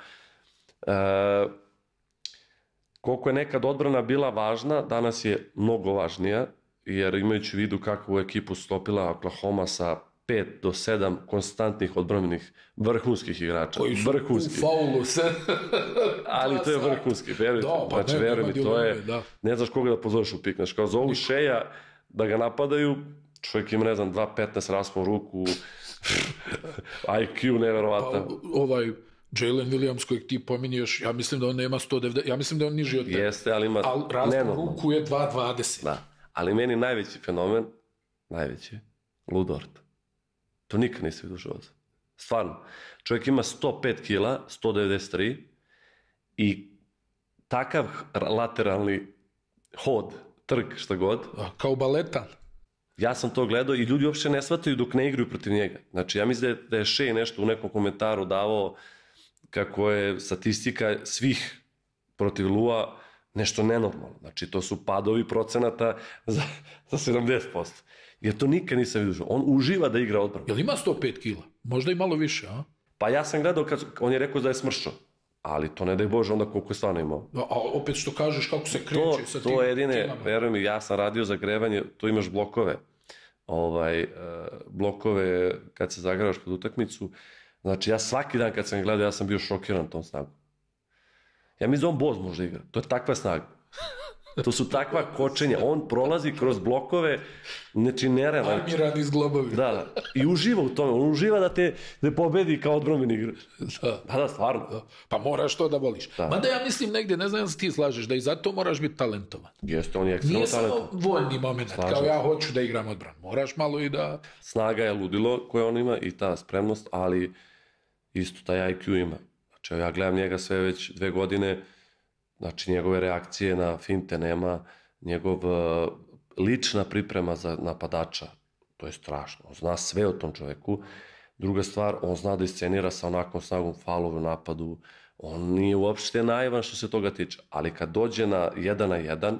S2: koliko je nekad odbrana bila važna, danas je mnogo važnija, jer imajući u vidu kakvu ekipu stopila Oklahoma sa 5 do 7 konstantnih odbranbenih vrhunskih igrača.
S1: Koji su u faulu se...
S2: Ali to je vrhunski, verujte. Znači, veruj mi, to je... Ne znaš koga da pozoveš u pik. Znači, kao zovu Šeja da ga napadaju, čovjek ima, ne znam, 2.15 raspon ruku, IQ neverovatan.
S1: Jalen Williams kojeg ti pominješ, ja mislim da on nema 190, ja mislim da on niži od tebe.
S2: Jeste, ali ima...
S1: Ali raspon ruku je 2.20.
S2: Da, ali meni najveći fenomen, Lu Dort. To nikad nisam vidio u životu. Stvarno. Čovjek ima 105 kila, 193 i takav lateralni hod, trk, šta god.
S1: Kao baletan.
S2: Ja sam to gledao i ljudi uopšte ne shvataju dok ne igraju protiv njega. Znači, ja mislim da je Shea nešto u nekom komentaru davao kako je statistika svih protiv Lua nešto nenormalno. Znači, to su padovi procenata za 70%. Jer to nikad nisam vidio. On uživa da igra odbranu.
S1: Jel ima 105 kila? Možda i malo više, a?
S2: Pa ja sam gledao kad on je rekao da je smršao. Ali to ne daj Bože onda koliko je stvarno imao.
S1: A opet što kažeš kako se kreće sa tim
S2: to je jedine, veruj mi, ja sam radio zagrevanje, tu imaš blokove. Blokove kad se zagravaš pod utakmicu. Znači ja svaki dan kad sam gledao, ja sam bio šokiran tom snagom. Ja mislim da on Boz može igra. To je takva snaga. To su takva kočenja. On prolazi kroz blokove, znači nerealno.
S1: Armiran iz globovi.
S2: Da. I uživa u tome. On uživa da te pobedi kao odbrambeni igrač. Da, stvarno.
S1: Da. Pa moraš to da voliš. Mada ja mislim negdje, ne znam da se ti slažeš, da i zato moraš biti talentovan.
S2: Jeste, on je ekstremno talentovan.
S1: Nije samo voljni moment, kao ja hoću da igram odbranu. Moraš malo i da...
S2: Snaga je ludilo koje on ima i ta spremnost, ali isto taj IQ ima. Znači ja gledam njega sve već 2 godine. Znači, njegove reakcije na finte nema, lična priprema za napadača, to je strašno. On zna sve o tom čoveku. Druga stvar, on zna da iscenira sa onakvom snagom faulove u napadu. On nije uopšte naivan što se toga tiče. Ali kad dođe na 1 na 1,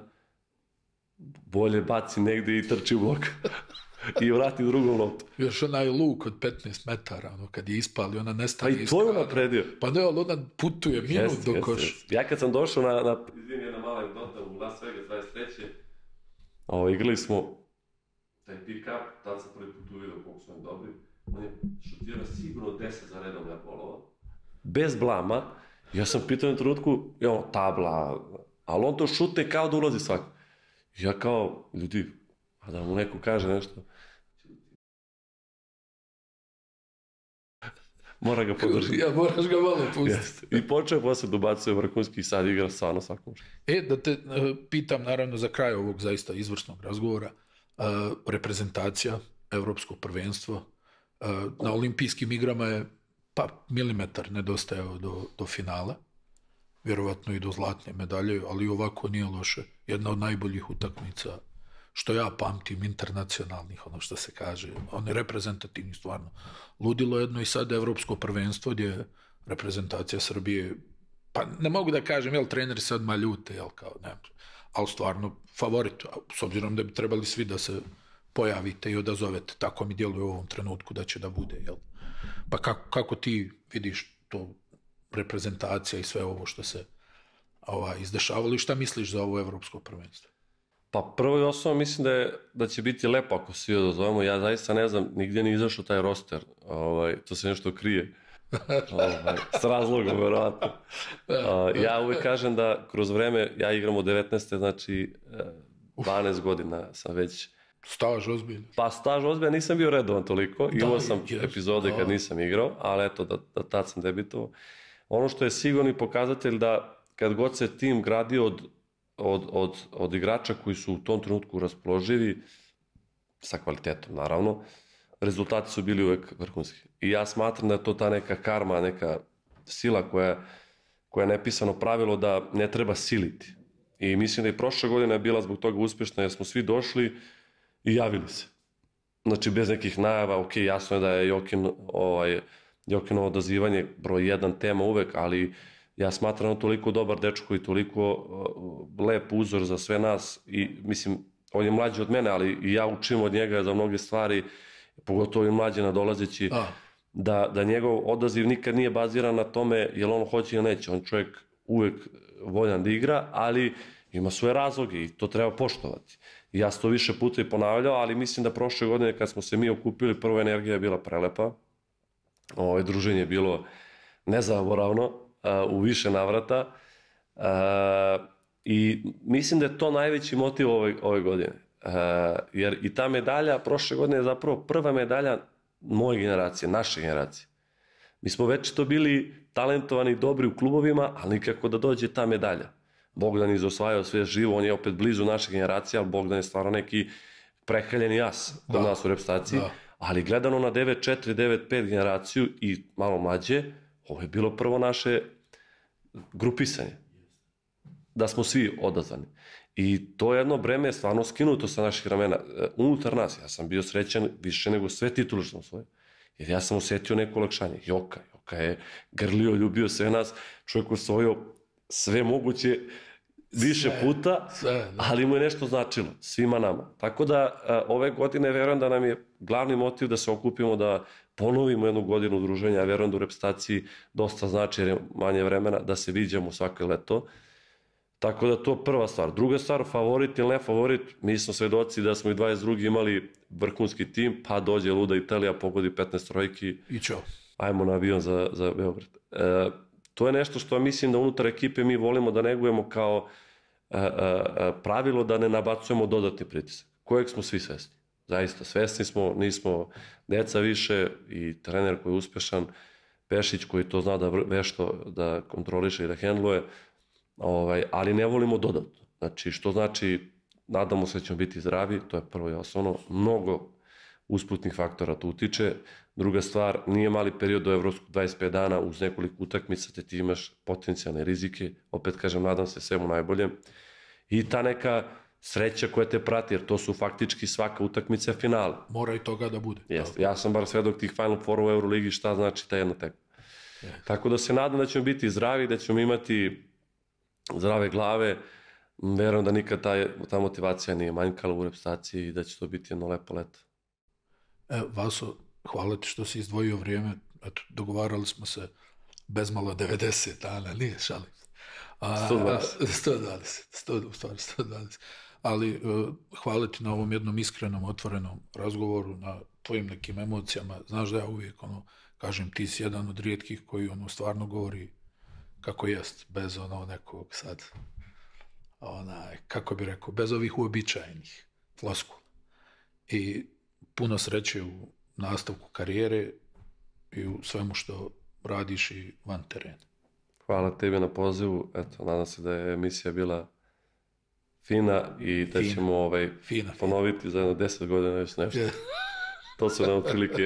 S2: bolje baci negde i trči u blok. I vrati drugom loptu.
S1: Još onaj luk od 15 metara, kad je ispali, ona nestane.
S2: Pa i to je napredio.
S1: Pa ne, ali ona putuje minut do koš.
S2: Ja kad sam došao izvim jedna mala anegdota u Las Vegas 23. Igrali smo taj pick-up, tad sam prvi put uvidio koliko su oni dobri. On je šutirao sigurno 10 za redom na polova. Bez blama. Ja sam pitao na trenutku, tabla, ali on to šute kao da ulazi svako. Ja kao, ljudi, a da mu neko kaže nešto. Mora ga podržati.
S1: Ja, moraš ga malo pustiti.
S2: I počeo posle dobacuje vrhunski i sad igra stvarno svakom.
S1: Da te pitam, naravno, za kraj ovog zaista izvrsnog razgovora, reprezentacija, evropsko prvenstvo, na olimpijskim igrama je milimetar nedostajao do finala, vjerovatno i do zlatne medalje, ali ovako nije loše. Jedna od najboljih utakmica što ja pamtim, internacionalnih, ono što se kaže, on je reprezentativni stvarno. Ludilo jedno i sad evropsko prvenstvo gdje je reprezentacija Srbije, pa ne mogu da kažem, treneri se odmah ljute, ali stvarno favorit, s obzirom da bi trebali svi da se pojavite i odazovete, tako mi djeluje u ovom trenutku da će da bude, Pa kako ti vidiš to reprezentacija i sve ovo što se izdešavalo i šta misliš za ovo evropsko prvenstvo?
S2: Pa prvo i osnovno mislim da će biti lepo ako svi odozovemo. Ja zaista ne znam, nigdje nije izašao taj roster. To se nešto krije. S razlogom, verovatno. Ja uvek kažem da kroz vreme, ja igram od 19. znači 12 godina sam već...
S1: Staž ozbiljno.
S2: Pa staž ozbiljno, nisam bio redovan toliko. Imao sam epizode kad nisam igrao, ali eto, da tad sam debitovao. Ono što je sigurni pokazatelj da kad god se tim gradio od igrača koji su u tom trenutku raspoloživi, sa kvalitetom naravno, rezultati su bili uvek vrhunski. I ja smatram da je to ta neka karma, neka sila koja je nepisano pravilo da ne treba siliti. I mislim da i prošle godine je bila zbog toga uspješna jer smo svi došli i javili se. Znači bez nekih najava, ok, jasno je da je Jokinovo odazivanje broj 1 tema uvek, ali ja smatram on toliko dobar dečko i toliko lep uzor za sve nas i mislim, on je mlađi od mene, ali i ja učim od njega za mnoge stvari, pogotovo i mlađe nadolazeći, da njegov odaziv nikad nije baziran na tome jel on hoće ili neće. On čovjek uvek voljan da igra, ali ima svoje razloge i to treba poštovati. I ja sam to više puta i ponavljao, ali mislim da prošle godine kad smo se mi okupili, prva energija je bila prelepa. Druženje je bilo nezaboravno u više navrata i mislim da je to najveći motiv ove godine. Jer i ta medalja prošle godine je zapravo prva medalja moje generacije, naše generacije. Mi smo već to bili talentovani i dobri u klubovima, ali nikako da dođe ta medalja. Bogdan je osvajao sve živo, on je opet blizu naše generacije, ali Bogdan je stvarno neki prekaljeni jas kod nas u reprezentaciji. Ali gledano na 9-4, 9-5 generaciju i malo mlađe, ovo je bilo prvo naše grupisanje. Da smo svi odazvani. I to jedno breme je stvarno skinuto sa naših ramena. Unutar nas, ja sam bio srećan više nego sve titule što sam osvojio. Jer ja sam osjetio neko olakšanje. Joka je grlio, ljubio sve nas. Čovjek osvojio sve moguće više puta, ali mu je nešto značilo, svima nama. Tako da ove godine verujem da nam je glavni motiv da se okupimo, da ponovimo jednu godinu druženja. Ja verujem da u reprezentaciji dosta znači jer je manje vremena, da se viđamo svake leto. Tako da to prva stvar. Druga stvar, favorit ili ne favorit, mi smo svedoci da smo i 22. imali vrhunski tim, pa dođe luda Italija, pogodi 15 trojki.
S1: I čao.
S2: Ajmo na avion za Beograd. To je nešto što mislim da unutar ekipe mi volimo da negujemo kao pravilo da ne nabacujemo dodatni pritisak, kojeg smo svi svesni. Zaista, svesni smo, nismo deca više i trener koji je uspešan, Pešić koji to zna da vešto da kontroliše i da hendluje, ali ne volimo dodatno. Znači, što znači, nadamo se da ćemo biti zdravi, to je prvo i osnovno, mnogo usputnih faktora to utiče. Druga stvar, nije mali period do evropskog 25 dana, uz nekoliko utakmica te ti imaš potencijalne rizike, opet kažem, nadam se svemu najbolje. I ta neka sreća koja te prati, jer to su faktički svaka utakmica finale.
S1: Mora i toga da bude.
S2: Ja sam bar svedok tih Final Four u Euroligi, šta znači ta jedna tekma. Tako da se nadam da ćemo biti zdravi, da ćemo imati zdrave glave, verujem da nikad ta motivacija nije manjkala u reprezentaciji i da će to biti jedno lepo leto.
S1: Vaso, hvala ti što si izdvojio vrijeme, dogovarali smo se bezmalo 90 dana, nije šalim. 120. Ali hvala ti na ovom jednom iskrenom, otvorenom razgovoru, na tvojim nekim emocijama. Znaš da ja uvijek kažem, ti si jedan od rijetkih koji stvarno govori kako jest, bez nekog sad, kako bi rekao, bez ovih uobičajenih floskula. I puno sreće u nastavku karijere i u svemu što radiš i van terena.
S2: Hvala tebi na pozivu. Eto, nadam se da je emisija bila fina i da ćemo ponoviti za jedno 10 godina još nešto. To su nam otprilike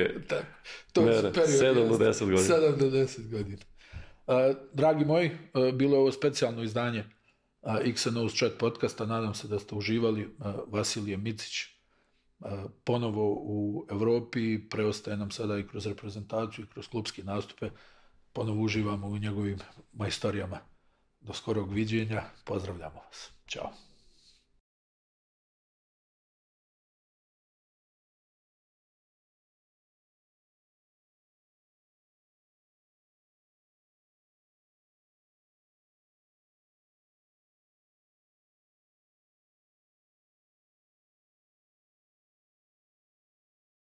S2: mere, 7 do 10 godina.
S1: 7 do 10 godina. Dragi moji, bilo je ovo specijalno izdanje XNO's Chat podcasta. Nadam se da ste uživali. Vasilije Micić ponovo u Evropi, preostaje nam sada i kroz reprezentaciju i kroz klubski nastupe. Ponovo uživamo u njegovim majstorijama. Do skorog viđenja. Pozdravljamo vas. Ćao.